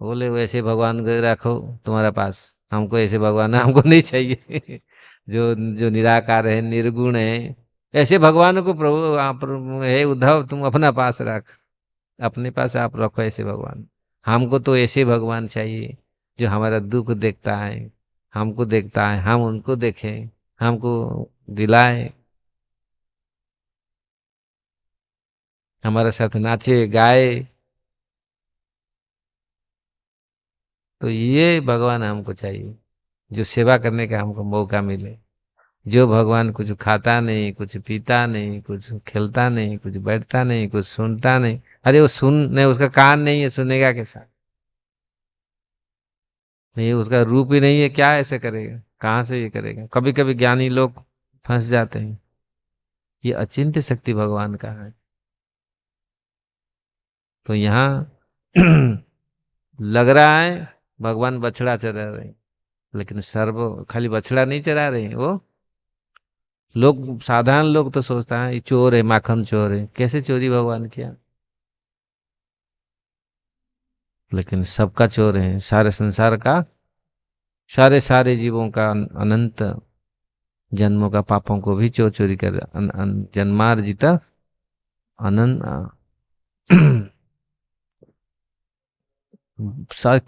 बोले वैसे भगवान को रखो तुम्हारा पास, हमको ऐसे भगवान हमको नहीं चाहिए। जो जो निराकार है, निर्गुण है, ऐसे भगवान को प्रभु आप है उद्धव, तुम अपना पास रख, अपने पास आप रखो ऐसे भगवान। हमको तो ऐसे भगवान चाहिए जो हमारा दुख देखता है, हमको देखता है, हम उनको देखें, हमको दिलाए, हमारे साथ नाचे गाए। तो ये भगवान हमको चाहिए, जो सेवा करने का हमको मौका मिले। जो भगवान कुछ खाता नहीं, कुछ पीता नहीं, कुछ खेलता नहीं, कुछ बैठता नहीं, कुछ सुनता नहीं। अरे वो सुनने, उसका कान नहीं है, सुनेगा कैसा? नहीं, उसका रूप ही नहीं है, क्या ऐसे करेगा, कहाँ से ये करेगा? कभी कभी ज्ञानी लोग फंस जाते हैं, ये अचिंत्य शक्ति भगवान का है। तो यहाँ लग रहा है भगवान बछड़ा चरा रहे हैं, लेकिन सर्व खाली बछड़ा नहीं चरा रहे हैं वो लोग। साधारण लोग तो सोचता है ये चोर है, माखन चोर है, कैसे चोरी भगवान किया? लेकिन सबका चोर है, सारे संसार का, सारे सारे जीवों का अनंत जन्मों का पापों को भी चोर चोरी कर जन्मार्जित अनंत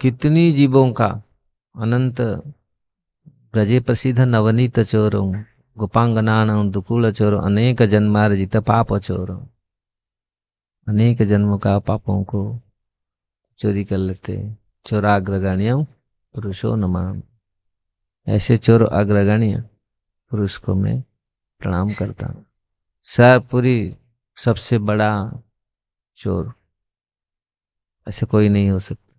कितनी जीवों का अनंत ब्रजे प्रसिद्ध नवनीत चोरों गोपांगनान दुकूल चोर अनेक जन्मार्जित पाप चोर, अनेक जन्मों का पापों को चोरी कर लेते। चोराग्रगण्यम पुरुषो नमाम, ऐसे चोर अग्रगण्य पुरुष को मैं प्रणाम करता हूँ। सर पूरी सबसे बड़ा चोर ऐसे कोई नहीं हो सकता।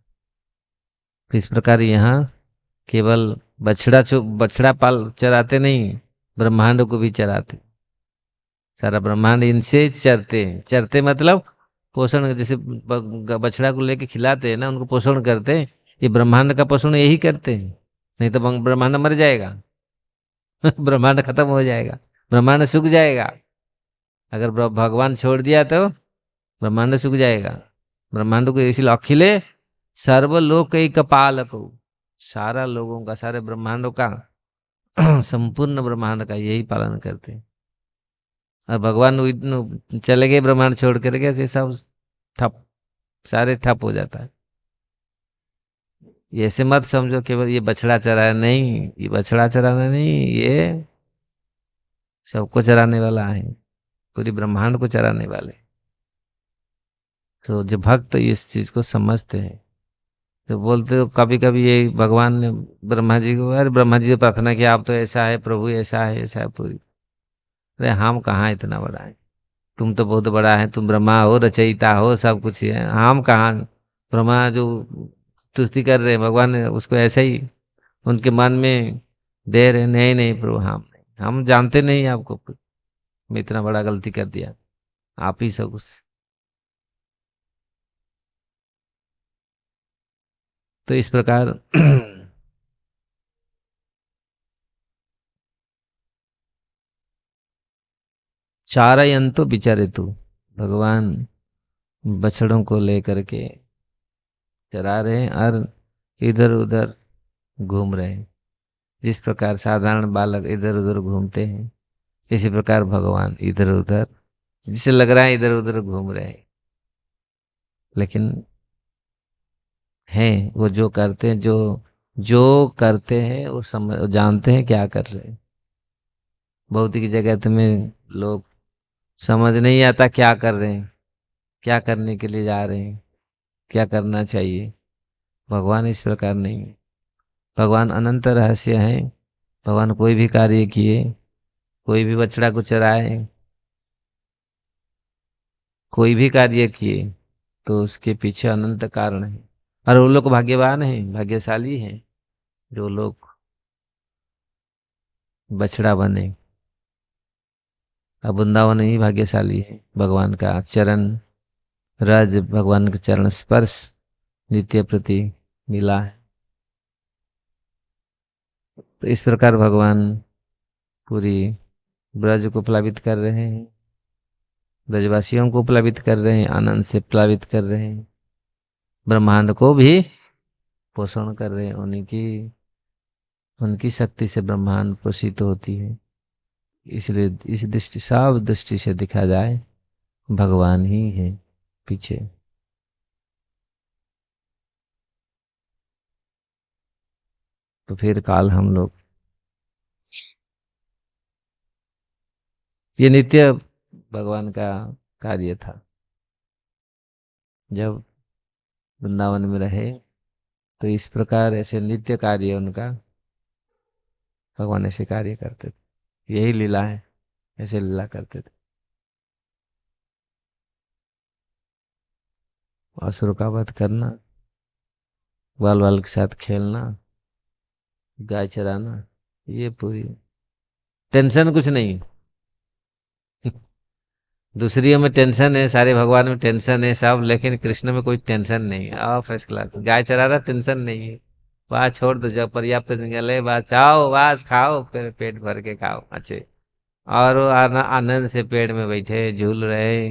तो इस प्रकार यहाँ केवल बछड़ा पाल चराते नहीं, ब्रह्मांड को भी चराते। सारा ब्रह्मांड इनसे चरते हैं। चरते मतलब पोषण, जैसे बछड़ा को लेके खिलाते हैं ना, उनको पोषण करते हैं, ये ब्रह्मांड का पोषण यही करते हैं। नहीं तो ब्रह्मांड मर जाएगा। ब्रह्मांड खत्म हो जाएगा, ब्रह्मांड सूख जाएगा। अगर भगवान छोड़ दिया तो ब्रह्मांड सूख जाएगा। ब्रह्मांड को इसलिए अखिले सर्वलोक एक पालक, सारा लोगों का, सारे ब्रह्मांडों का संपूर्ण ब्रह्मांड का यही पालन करते हैं। और भगवान चले गए ब्रह्मांड छोड़ कर के, ऐसे सब ठप, सारे ठप हो जाता है। ये ऐसे मत समझो केवल ये बछड़ा चराया, नहीं, ये बछड़ा चराना नहीं, ये सबको चराने वाला है, पूरी ब्रह्मांड को चराने वाले। तो जो भक्त इस चीज को समझते हैं, तो बोलते हो कभी कभी ये भगवान ने ब्रह्मा जी को, अरे ब्रह्मा जी से प्रार्थना किया, आप तो ऐसा है प्रभु, ऐसा है, ऐसा है पूरी। अरे हम कहाँ इतना बड़ा है, तुम तो बहुत बड़ा है, तुम ब्रह्मा हो, रचयिता हो, सब कुछ ही है, हम कहाँ। ब्रह्मा जो स्तुति कर रहे हैं भगवान ने उसको ऐसे ही उनके मन में दे रहे, नहीं नहीं प्रभु, हम जानते नहीं आपको, मैं इतना बड़ा गलती कर दिया, आप ही सब कुछ। तो इस प्रकार चारयंतो विचरितु, भगवान बछड़ों को लेकर के चरा रहे हैं और इधर उधर घूम रहे हैं। जिस प्रकार साधारण बालक इधर उधर घूमते हैं, इसी प्रकार भगवान इधर उधर, जिसे लग रहा है इधर उधर घूम रहे हैं, लेकिन हैं वो जो करते हैं, जो जो करते हैं वो समझ जानते हैं क्या कर रहे हैं। भौतिक जगत में लोग समझ नहीं आता क्या कर रहे हैं, क्या करने के लिए जा रहे हैं, क्या करना चाहिए। भगवान इस प्रकार नहीं है। भगवान अनंत रहस्य है। भगवान कोई भी कार्य किए, कोई भी बछड़ा को चराए, कोई भी कार्य किए, तो उसके पीछे अनंत कारण है। और वो लोग भाग्यवान हैं, भाग्यशाली हैं, जो लोग बछड़ा बने। अब वृंदावन ही भाग्यशाली है, भगवान का चरण रज, भगवान का चरण स्पर्श नित्य प्रति मिला है। तो इस प्रकार भगवान पूरी ब्रज को प्लावित कर रहे हैं, ब्रजवासियों को प्लावित कर रहे हैं, आनंद से प्लावित कर रहे हैं, ब्रह्मांड को भी पोषण कर रहे हैं। उनकी शक्ति से ब्रह्मांड पोषित होती है। इसलिए इस दृष्टि, सब दृष्टि से देखा जाए भगवान ही है पीछे। तो फिर काल हम लोग, ये नित्य भगवान का कार्य था। जब वृंदावन में रहे तो इस प्रकार ऐसे नित्य कार्य उनका, भगवान ऐसे कार्य करते थे, यही लीला है, ऐसे लीला करते थे। असुर का वध करना, बाल बाल के साथ खेलना, गाय चराना, ये पूरी टेंशन कुछ नहीं। दूसरियों में टेंशन है, सारे भगवान में टेंशन है सब, लेकिन कृष्ण में कोई टेंशन नहीं है। आओ फर्स्ट क्लास, गाय चरा रहा टेंशन नहीं है, वहां छोड़ दो, जब पर्याप्त निकले बस आओ, बस खाओ, फिर पेट भर के खाओ अच्छे। और वो आनंद से पेड़ में बैठे झूल रहे,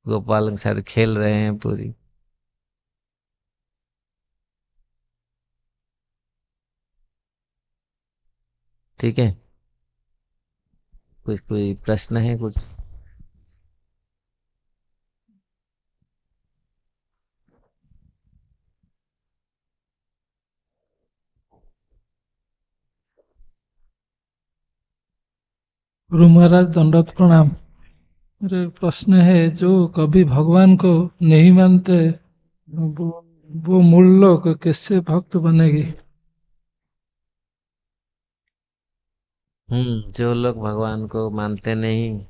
गोपाल के साथ खेल रहे हैं पूरी। ठीक है, कुछ कोई प्रश्न है कुछ? गुरु महाराज दंडवत प्रणाम। मेरे प्रश्न है, जो कभी भगवान को नहीं मानते वो वो मूल लोग किससे भक्त बनेगी? जो लोग भगवान को मानते नहीं,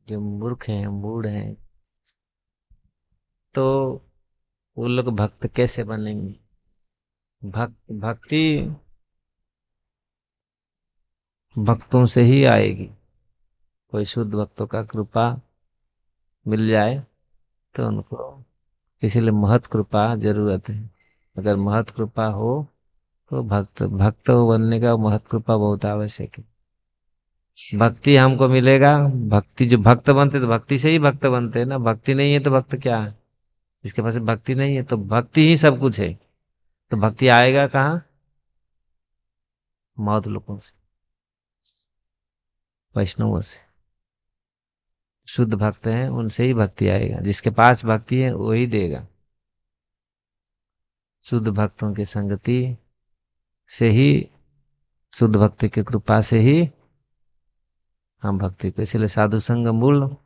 जो मूर्ख हैं, मूढ़ हैं, तो वो लोग भक्त कैसे बनेंगे? भक्ति भक्तों से ही आएगी। कोई शुद्ध भक्तों का कृपा मिल जाए तो उनको, इसीलिए महत कृपा जरूरत है। अगर महत कृपा हो तो भक्त बनने का महत कृपा बहुत आवश्यक है। भक्ति हमको मिलेगा, भक्ति जो भक्त बनते तो भक्ति से ही भक्त बनते हैं ना। भक्ति नहीं है तो भक्त क्या है? जिसके पास भक्ति नहीं है, तो भक्ति ही सब कुछ है। तो भक्ति आएगा कहाँ? मौत लोगों से। वैष्णवों से। शुद्ध भक्त हैं उनसे ही भक्ति आएगा, जिसके पास भक्ति है वही देगा। शुद्ध भक्तों की संगति से ही, शुद्ध भक्ति की कृपा से ही हम भक्ति को, इसलिए साधु संग मूल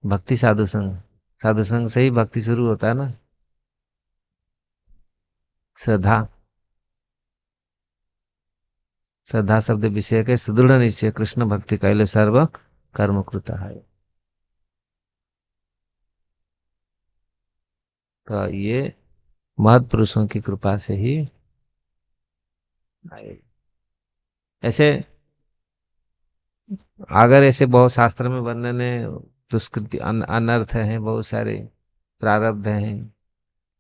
भक्ति, साधु संग, साधु संग से ही भक्ति शुरू होता है ना। श्रद्धा, श्रद्धा शब्द विषय के सुदृढ़ निश्चय, कृष्ण भक्ति कैले सर्व कर्म कृत है। तो ये महत् पुरुषों की कृपा से ही आए। ऐसे अगर ऐसे बहुत शास्त्र में वर्णन है, दुष्कृति अनर्थ हैं, बहुत सारे प्रारब्ध हैं,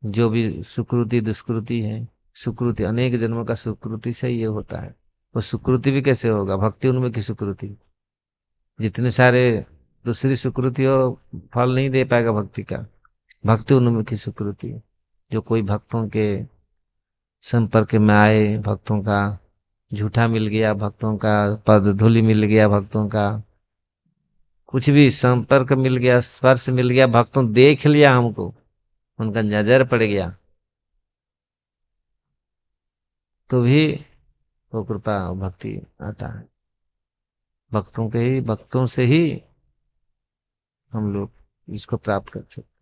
जो भी सुकृति दुष्कृति है, सुकृति अनेक जन्मों का सुकृति से ये होता है। वो सुकृति भी कैसे होगा? भक्ति उनमें की सुकृति। जितने सारे दूसरी सुकृति हो, फल नहीं दे पाएगा भक्ति का। भक्ति उनमें की सुकृति, जो कोई भक्तों के संपर्क में आए, भक्तों का झूठा मिल गया, भक्तों का पद धूलि मिल गया, भक्तों का कुछ भी संपर्क मिल गया, स्पर्श मिल गया, भक्तों देख लिया हमको, उनका नजर पड़ गया, तो भी वो कृपा भक्ति आता है। भक्तों के ही, भक्तों से ही हम लोग इसको प्राप्त कर सकते।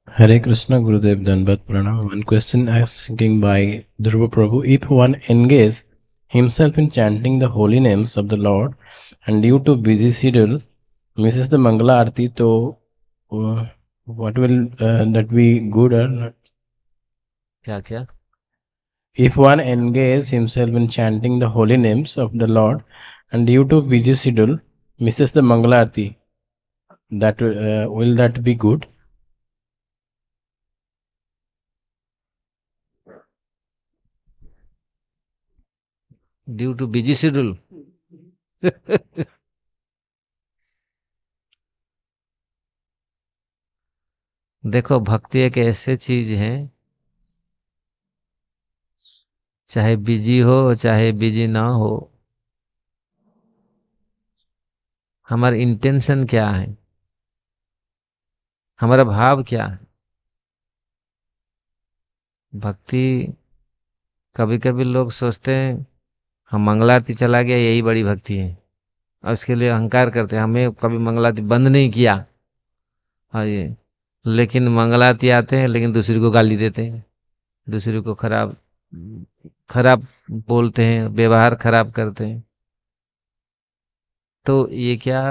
Hare Krishna, Gurudev Danvat Pranam. One question asking by Dhruva Prabhu: if one engages himself in chanting the holy names of the Lord and due to busy schedule misses the Mangala Arati, so what will that be good or not? क्या क्या? If one engages himself in chanting the holy names of the Lord and due to busy schedule misses the Mangala Arati, that will that be good? Due too busy schedule? देखो, भक्ति एक ऐसी चीज है, चाहे busy हो चाहे busy ना हो, हमारा इंटेंशन क्या है, हमारा भाव क्या है। भक्ति, कभी कभी लोग सोचते हैं हम मंगलारती चला गया यही बड़ी भक्ति है, और उसके लिए अहंकार करते हैं, हमें कभी मंगलारती बंद नहीं किया। हाँ ये, लेकिन मंगलारती आते हैं लेकिन दूसरे को गाली देते हैं, दूसरे को खराब खराब बोलते हैं, व्यवहार खराब करते हैं। तो ये क्या,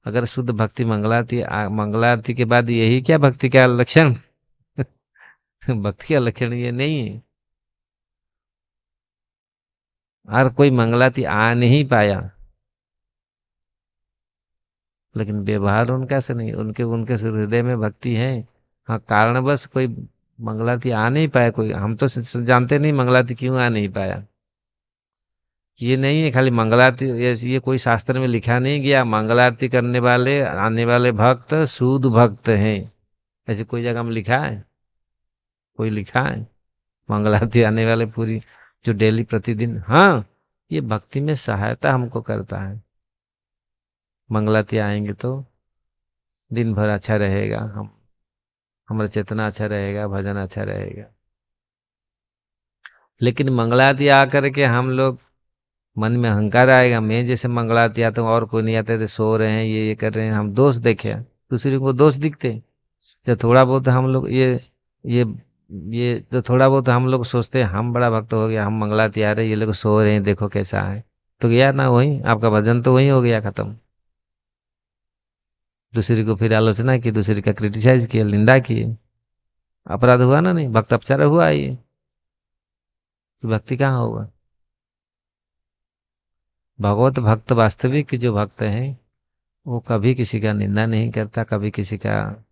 अगर शुद्ध भक्ति मंगलारती के बाद यही क्या भक्ति का लक्षण? भक्ति का लक्षण ये नहीं है। हर कोई मंगलारती आ नहीं पाया, लेकिन व्यवहार उनका से नहीं, उनके उनके हृदय में भक्ति है। हाँ, कारणवश कोई मंगलारती आ नहीं पाया, कोई हम तो जानते नहीं मंगलारती क्यों आ नहीं पाया। ये नहीं है खाली मंगलारती, ये कोई शास्त्र में लिखा नहीं गया मंगलारती करने वाले आने वाले भक्त शुद्ध भक्त हैं, ऐसे कोई जगह में लिखा है? कोई लिखा है मंगलारती आने वाले पूरी जो डेली प्रतिदिन? हाँ, ये भक्ति में सहायता हमको करता है। मंगलारती आएंगे तो दिन भर अच्छा रहेगा, हमारा चेतना अच्छा रहेगा, भजन अच्छा रहेगा। लेकिन मंगलारती आकर के हम लोग मन में अहंकार आएगा, मैं जैसे मंगलारती आता हूँ और कोई नहीं आते थे, सो रहे हैं, ये कर रहे हैं, हम दोष देखे, दूसरे को दोष दिखते। जब थोड़ा बहुत हम लोग ये ये तो थोड़ा बहुत हम लोग सोचते हैं हम बड़ा भक्त हो गया, हम मंगलारती आ रहे, ये लोग सो रहे हैं, देखो कैसा है, तो गया ना वही, आपका भजन तो वही हो गया खत्म। दूसरे को फिर आलोचना की, दूसरे का क्रिटिसाइज किया, निंदा किए, अपराध हुआ ना? नहीं, भक्त अपचार हुआ। ये भक्ति कहाँ होगा? भगवत भक्त, वास्तविक जो भक्त हैं, वो कभी किसी का निंदा नहीं करता, कभी किसी का।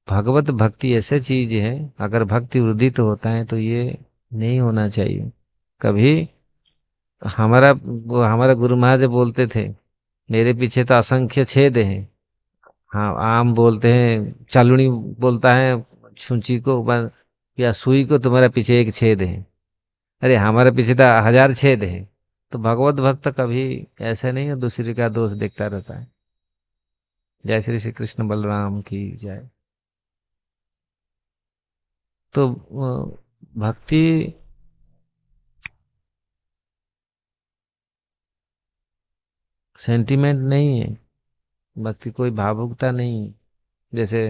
भगवत भक्ति ऐसे चीज है, अगर भक्ति उदित होता है तो ये नहीं होना चाहिए कभी। हमारा गुरु महाराज बोलते थे, मेरे पीछे तो असंख्य छेद हैं। हाँ, आम बोलते हैं, चालुनी बोलता है छुंची को, या सुई को तुम्हारे पीछे एक छेद है, अरे हमारे पीछे तो 1000 छेद है। तो भगवत भक्त कभी ऐसा नहीं है दूसरे का दोष देखता रहता है। जय श्री श्री कृष्ण बलराम की जय। तो भक्ति सेंटिमेंट नहीं है, भक्ति कोई भावुकता नहीं है। जैसे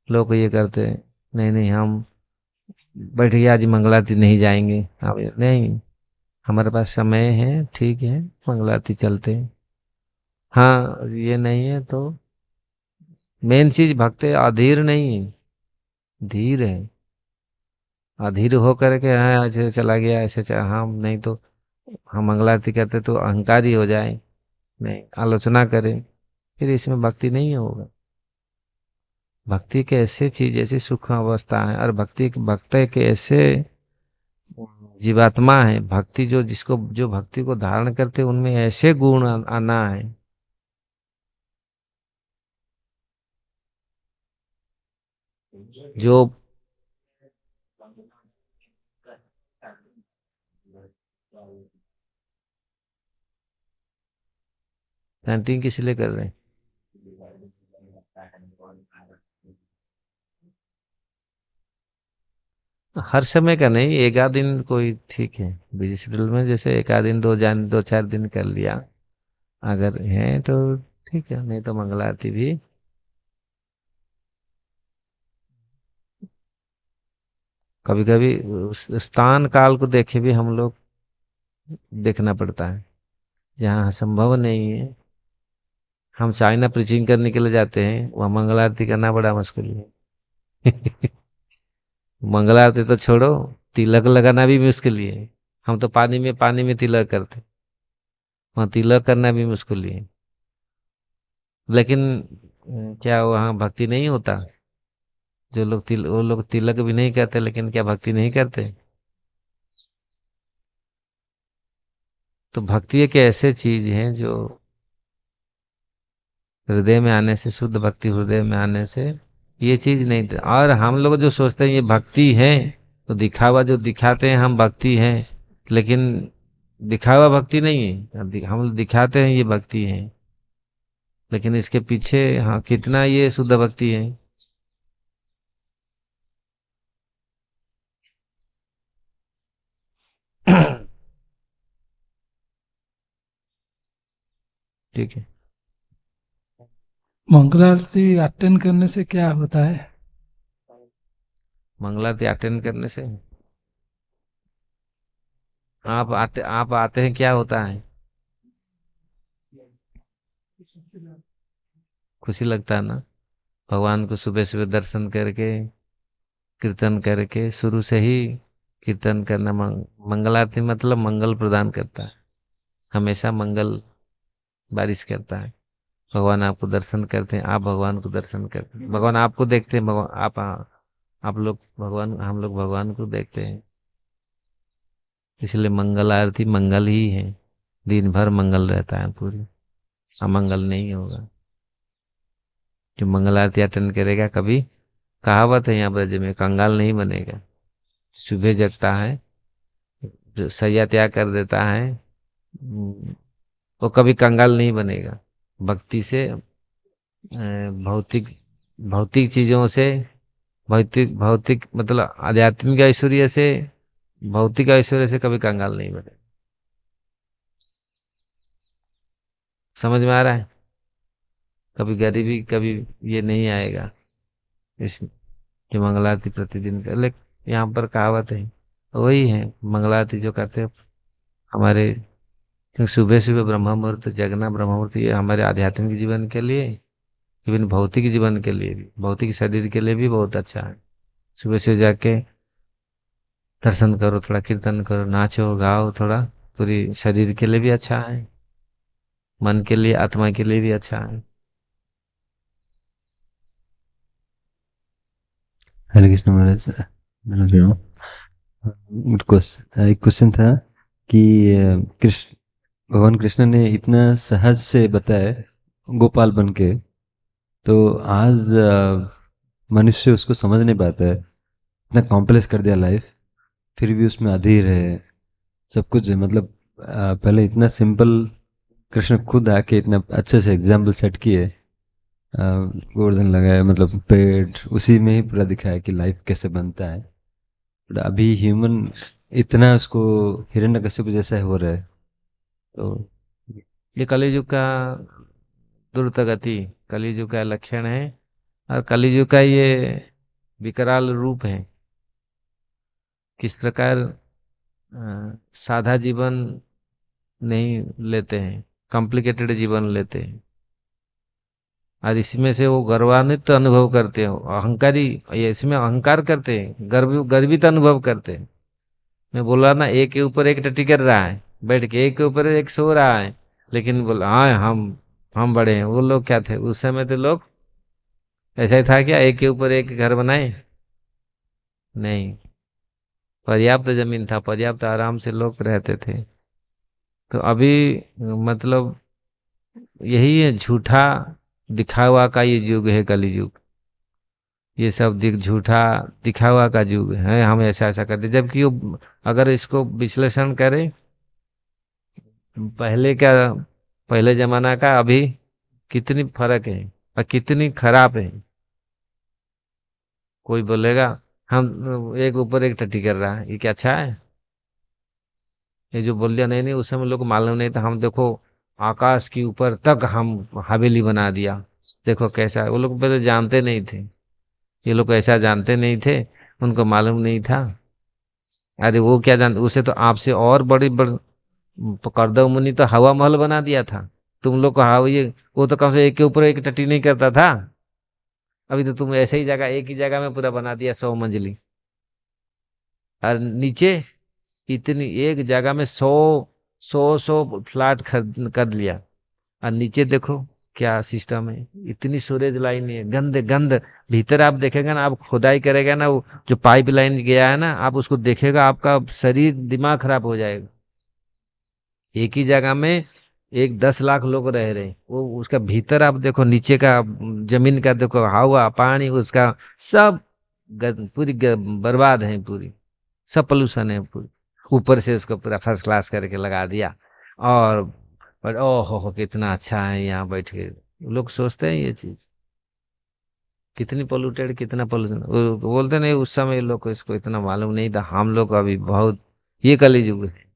लोग ये करते हैं, नहीं नहीं हम बैठिए आज मंगलाती नहीं जाएंगे, हम नहीं, हमारे पास समय है, ठीक है मंगलाती चलते हैं। हाँ ये नहीं है तो मेन चीज भक्त अधीर नहीं है, धीर है। अधीर होकर के हाँ ऐसे चला गया ऐसे हम नहीं तो हम मंगलारती करते तो अहंकारी हो जाए, नहीं आलोचना करें, फिर इसमें भक्ति नहीं होगा। भक्ति के ऐसे चीज ऐसी सूक्ष्म अवस्था है, और भक्ति भक्त के ऐसे जीवात्मा है, भक्ति जो जिसको जो भक्ति को धारण करते उनमें ऐसे गुण आना है। जो चैंटिंग किस लिए कर रहे हैं? हर समय का नहीं, एक आध दिन कोई ठीक है बिजी शेड्यूल में, जैसे एक आध दिन 2-4 दिन कर लिया अगर है तो ठीक है, नहीं तो मंगला आरती भी कभी कभी उस स्थान काल को देखे भी हम लोग देखना पड़ता है। जहाँ संभव नहीं है, हम चाइना प्रीचिंग करने के लिए जाते हैं, वहाँ मंगला आरती करना बड़ा मुश्किल है। मंगला आरती तो छोड़ो, तिलक लगाना भी मुश्किल ही है। हम तो पानी में तिलक करते, वहाँ तिलक करना भी मुश्किल ही है। लेकिन क्या वहाँ भक्ति नहीं होता? जो लोग वो लोग तिलक भी नहीं करते, लेकिन क्या भक्ति नहीं करते? तो भक्ति एक ऐसे चीज है जो हृदय में आने से, शुद्ध भक्ति हृदय में आने से ये चीज नहीं थी। और हम लोग जो सोचते हैं ये भक्ति है, तो दिखावा जो दिखाते हैं हम भक्ति है, लेकिन दिखावा भक्ति नहीं है। हम लोग दिखाते हैं ये भक्ति है, लेकिन इसके पीछे हाँ कितना ये शुद्ध भक्ति है। ठीक है। मंगलारती अटेंड करने से क्या होता है? मंगलारती अटेंड करने से आप आते हैं, क्या होता है? खुशी लगता है ना? भगवान को सुबह सुबह दर्शन करके कीर्तन करके, शुरू से ही कीर्तन करना, मंगलारती मतलब मंगल प्रदान करता है, हमेशा मंगल बारिश करता है। भगवान आपको दर्शन करते हैं, आप भगवान को दर्शन करते हैं, भगवान आपको देखते हैं, भगवान आप लोग भगवान, हम लोग भगवान को देखते हैं। इसलिए मंगल आरती मंगल ही है, दिन भर मंगल रहता है, पूरी अमंगल नहीं होगा। जो मंगल आरती अटेंड करेगा, कभी कहावत है यहाँ ब्रज में, कंगाल नहीं बनेगा। सुबह जगता है, जो सैया त्याग कर देता है, वो कभी कंगाल नहीं बनेगा। भक्ति से भौतिक भौतिक चीजों से, भौतिक भौतिक मतलब आध्यात्मिक ऐश्वर्य से, भौतिक ऐश्वर्य से कभी कंगाल नहीं बने। समझ में आ रहा है? कभी गरीबी कभी ये नहीं आएगा इस जो मंगलारती प्रतिदिन कर ले। यहाँ पर कहावत है वही है, मंगलारती जो करते हैं हमारे, क्योंकि सुबह सुबह ब्रह्म मुहूर्त जगना, ब्रह्म मुहूर्त ये हमारे आध्यात्मिक जीवन के लिए, इवन भौतिक जीवन के लिए भी, भौतिक शरीर के लिए भी बहुत अच्छा है। सुबह से जाके दर्शन करो, थोड़ा कीर्तन करो, नाचो गाओ थोड़ा, पूरी शरीर के लिए भी अच्छा है, मन के लिए आत्मा के लिए भी अच्छा है। हरे कृष्ण महाराज। एक क्वेश्चन था कि कृष्ण भगवान कृष्ण ने इतना सहज से बताया गोपाल बन के, तो आज मनुष्य उसको समझ नहीं पाता है। इतना कॉम्प्लेक्स कर दिया लाइफ, फिर भी उसमें अधीर है, सब कुछ है। मतलब पहले इतना सिंपल कृष्ण खुद आके इतना अच्छे से एग्जाम्पल सेट किए, गोवर्धन लगाया, मतलब पेड़ उसी में ही पूरा दिखाया कि लाइफ कैसे बनता है। बट अभी ह्यूमन इतना उसको हिरण्यकश्यप जैसा हो रहा है। तो ये कलियुग का द्रुत गति, कलियुग का लक्षण है, और कलियुग का ये विकराल रूप है। किस प्रकार सादा जीवन नहीं लेते हैं, कॉम्प्लिकेटेड जीवन लेते हैं, और इसमें से वो गर्वान्वित अनुभव करते हो, अहंकारी, ये इसमें अहंकार करते हैं, गर्वित अनुभव करते हैं। मैं बोल रहा ना, एक के ऊपर एक टट्टी कर रहा है बैठ के, एक के ऊपर एक सो रहा है, लेकिन बोला हाँ हम बड़े हैं। वो लोग क्या थे उस समय? तो लोग ऐसा ही था क्या, एक के ऊपर एक घर बनाए? नहीं, पर्याप्त जमीन था, पर्याप्त आराम से लोग रहते थे। तो अभी मतलब यही है, झूठा दिखावा का ये युग है, कलि युग। ये सब झूठा दिखावा का युग है, हम ऐसा ऐसा करते, जबकि वो अगर इसको विश्लेषण करें, पहले क्या, पहले जमाना का अभी कितनी फर्क है और कितनी खराब है। कोई बोलेगा हम एक ऊपर एक टट्टी कर रहा है, ये क्या अच्छा है? ये जो बोल दिया, नहीं नहीं, उस समय लोग को मालूम नहीं था, हम देखो आकाश के ऊपर तक हम हवेली बना दिया, देखो कैसा है। वो लोग पहले जानते नहीं थे, ये लोग ऐसा जानते नहीं थे, उनको मालूम नहीं था। अरे वो क्या जानते, उसे तो आपसे और बड़ी करदम मुनि तो हवा महल बना दिया था। तुम लोग को हवा, ये वो तो कम से एक के ऊपर एक टट्टी नहीं करता था। अभी तो तुम ऐसे ही जगह, एक ही जगह में पूरा बना दिया 100 मंजिली, और नीचे इतनी एक जगह में 100 फ्लैट कर लिया। और नीचे देखो क्या सिस्टम है, इतनी सूरज लाइन है, गंद गंद। भीतर आप देखेगा ना, आप खुदाई करेगा ना, वो जो पाइप लाइन गया है ना, आप उसको देखेगा, आपका शरीर दिमाग खराब हो जाएगा। एक ही जगह में एक 10 लाख लोग रह रहे हैं, वो उसका भीतर आप देखो, नीचे का जमीन का देखो, हवा पानी उसका सब बर्बाद है पूरी, सब पोल्यूशन है पूरी। ऊपर से उसको पूरा फर्स्ट क्लास करके लगा दिया, और पर ओहो हो कितना अच्छा है यहाँ बैठ के। लोग सोचते हैं ये चीज कितनी पोल्यूटेड, कितना पोल्यूशन। बोलते नहीं, उस समय लोग को इसको इतना मालूम नहीं था। हम लोग अभी बहुत, ये कलयुग है।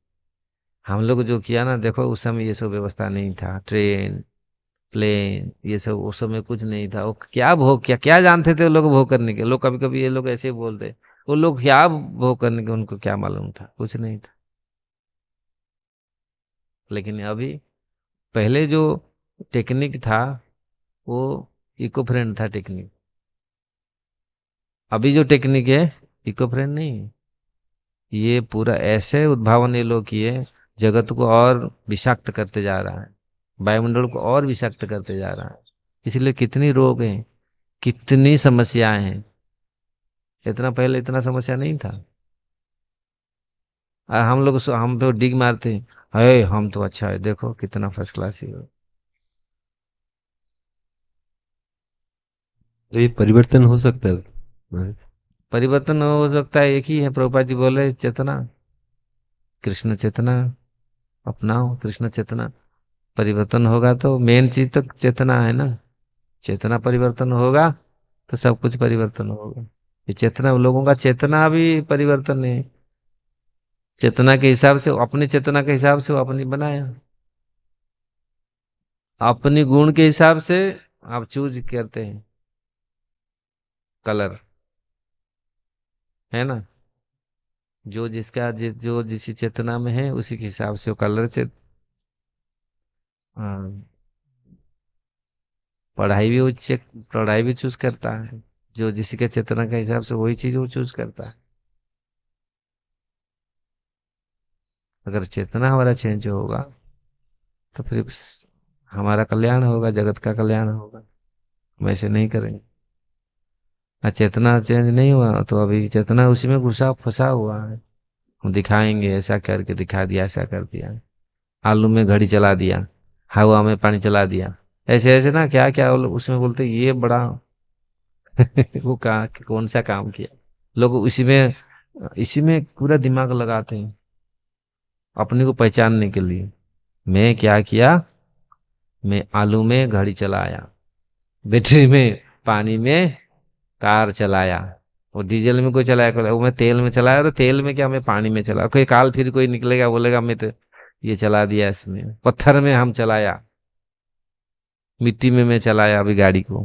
हम लोग जो किया ना, देखो उस समय ये सब व्यवस्था नहीं था, ट्रेन प्लेन ये सब उस समय कुछ नहीं था। वो क्या भोग, क्या क्या जानते थे वो लोग भोग करने के? लोग कभी कभी ये लोग ऐसे बोलते, वो लोग क्या भोग करने के, उनको क्या मालूम था? कुछ नहीं था। लेकिन अभी, पहले जो टेक्निक था वो इको फ्रेंड था टेक्निक, अभी जो टेक्निक है इको फ्रेंड नहीं है। ये पूरा ऐसे उद्भावन ये लोग किए, जगत को और विषाक्त करते जा रहा है, वायुमंडल को और विषाक्त करते जा रहा है। इसलिए कितनी रोग हैं, कितनी समस्याएं हैं। इतना पहले इतना समस्या नहीं था। और हम लोग हम तो डिग मारते हैं, अरे हम तो अच्छा है, देखो कितना फर्स्ट क्लास ही हो। तो ये परिवर्तन हो सकता है महाराज? परिवर्तन हो सकता है, एक ही है, प्रभुपाद जी बोले, चेतना, कृष्ण चेतना अपनाओ, कृष्ण चेतना। परिवर्तन होगा तो मेन चीज तो चेतना है ना, चेतना परिवर्तन होगा तो सब कुछ परिवर्तन होगा। ये चेतना, लोगों का चेतना भी परिवर्तन है। चेतना के हिसाब से, अपनी चेतना के हिसाब से वो अपनी बनाया, अपनी गुण के हिसाब से आप चूज करते हैं कलर, है ना? जो जिसका जो जिस चेतना में है उसी के हिसाब से वो कलर से। हाँ, पढ़ाई भी उच्च, पढ़ाई भी चूज करता है, जो जिसी के चेतना के हिसाब से वही चीज वो चूज करता है। अगर चेतना हमारा चेंज होगा तो फिर हमारा कल्याण होगा, जगत का कल्याण होगा। हम ऐसे नहीं करेंगे। और चेतना चेंज नहीं हुआ तो अभी चेतना उसी में घुसा फंसा हुआ है। हम दिखाएंगे, ऐसा करके दिखा दिया, ऐसा कर दिया, आलू में घड़ी चला दिया, हवा में पानी चला दिया, ऐसे ऐसे ना क्या क्या वो लोग उसमें बोलते, ये बड़ा वो कहा कौन सा काम किया। लोग इसी में पूरा दिमाग लगाते हैं अपने को पहचानने के लिए। मैं क्या किया, मैं आलू में घड़ी चलाया, बैटरी में पानी में कार चलाया, वो डीजल में कोई चलाया, वो मैं तेल में चलाया, तो तेल में क्या मैं पानी में चला, कोई काल फिर कोई निकलेगा बोलेगा मैं तो ये चला दिया, इसमें पत्थर में हम चलाया, मिट्टी में मैं चलाया अभी गाड़ी को।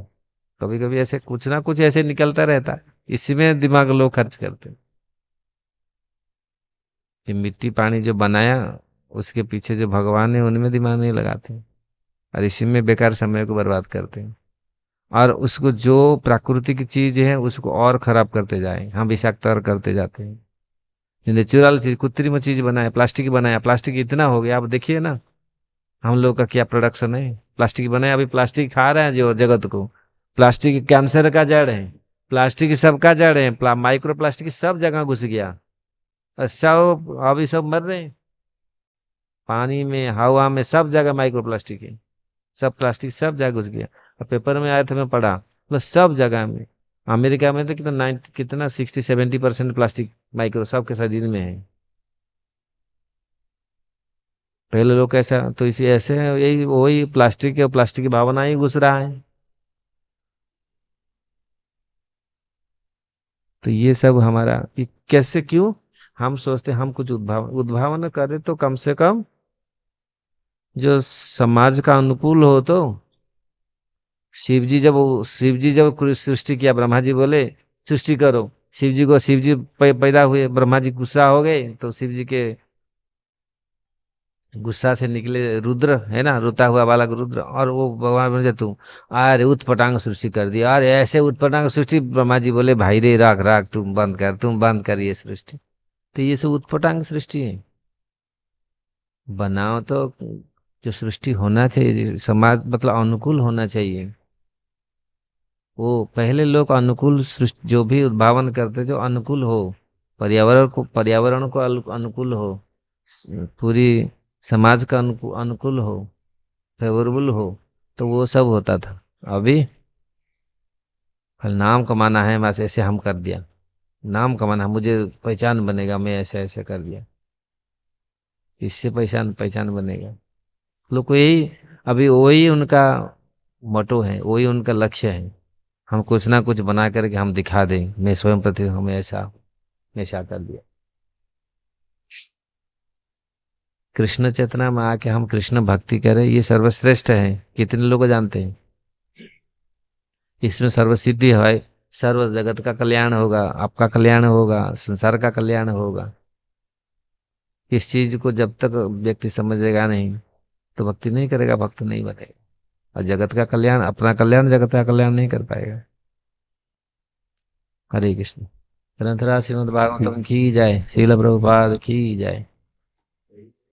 कभी कभी ऐसे कुछ ना कुछ ऐसे निकलता रहता है, इसी में दिमाग लोग खर्च करते हैं। कि मिट्टी पानी जो बनाया उसके पीछे जो भगवान है उनमें दिमाग नहीं लगाते हैं, और इसी में बेकार समय को बर्बाद करते हैं। और उसको जो प्राकृतिक चीज है उसको और खराब करते जाए, हम विषाक्त और करते जाते हैं। नेचुरल चीज कृत्रिम चीज बनाए, प्लास्टिक बनाया, प्लास्टिक इतना हो गया, आप देखिए ना हम लोग का क्या प्रोडक्शन है, प्लास्टिक बनाया, अभी प्लास्टिक खा रहे हैं जो जगत को। प्लास्टिक कैंसर का जड़ है, प्लास्टिक सबका जड़ है, माइक्रो प्लास्टिक सब जगह घुस गया, और सब अभी सब मर रहे हैं। पानी में, हवा में, सब जगह माइक्रो प्लास्टिक है, सब प्लास्टिक सब जगह घुस गया। और पेपर में आया था, मैं पढ़ा, बस सब जगह में। अमेरिका में तो कितना 90 कितना 60-70% प्लास्टिक माइक्रो सबके शरीर में है। पहले लोग कैसा, तो इसी ऐसे है, यही वही प्लास्टिक है, प्लास्टिक की भावना ही घुस रहा है। तो ये सब हमारा ये कैसे, क्यों हम सोचते हैं हम कुछ उद्भावना करें तो कम से कम जो समाज का अनुकूल हो। तो शिव जी जब सृष्टि किया, ब्रह्मा जी बोले सृष्टि करो, शिव जी पैदा हुए, ब्रह्मा जी गुस्सा हो गए, तो शिव जी के गुस्सा से निकले रुद्र, है ना, रोता हुआ बालक रुद्र, और वो भगवान बन जा तू, अरे उत्पटांग सृष्टि कर दिया, अरे ऐसे उत्पटांग सृष्टि। ब्रह्मा जी बोले भाई रे राख राख, तुम बंद कर ये सृष्टि। तो ये सब उत्पटांग सृष्टि है। बनाओ तो जो सृष्टि होना चाहिए, समाज मतलब अनुकूल होना चाहिए। वो पहले लोग अनुकूल सृष्टि जो भी उद्भावन करते जो अनुकूल हो, पर्यावरण को अनुकूल हो, पूरी समाज का अनुकूल हो, फेवरेबल हो, तो वो सब होता था। अभी कल नाम कमाना है, बस ऐसे हम कर दिया, नाम कमाना है, मुझे पहचान बनेगा, मैं ऐसे ऐसे कर दिया, इससे पहचान पहचान बनेगा। लोग को यही, अभी वही उनका मोटो है, वही उनका लक्ष्य है, हम कुछ ना कुछ बना करके हम दिखा दें, मैं स्वयं प्रति हमें ऐसा कर दिया। कृष्ण चेतना में आके हम कृष्ण भक्ति करें, ये सर्वश्रेष्ठ है। कितने लोग जानते हैं इसमें सर्वसिद्धि है, सर्व जगत का कल्याण होगा, आपका कल्याण होगा, संसार का कल्याण होगा। इस चीज को जब तक व्यक्ति समझेगा नहीं तो भक्ति नहीं करेगा, भक्त नहीं बनेगा, और जगत का कल्याण, अपना कल्याण, जगत का कल्याण नहीं कर पाएगा। हरे कृष्ण। ग्रंथराज श्रीमद् भागवतम की जय, श्रील प्रभुपाद की जय।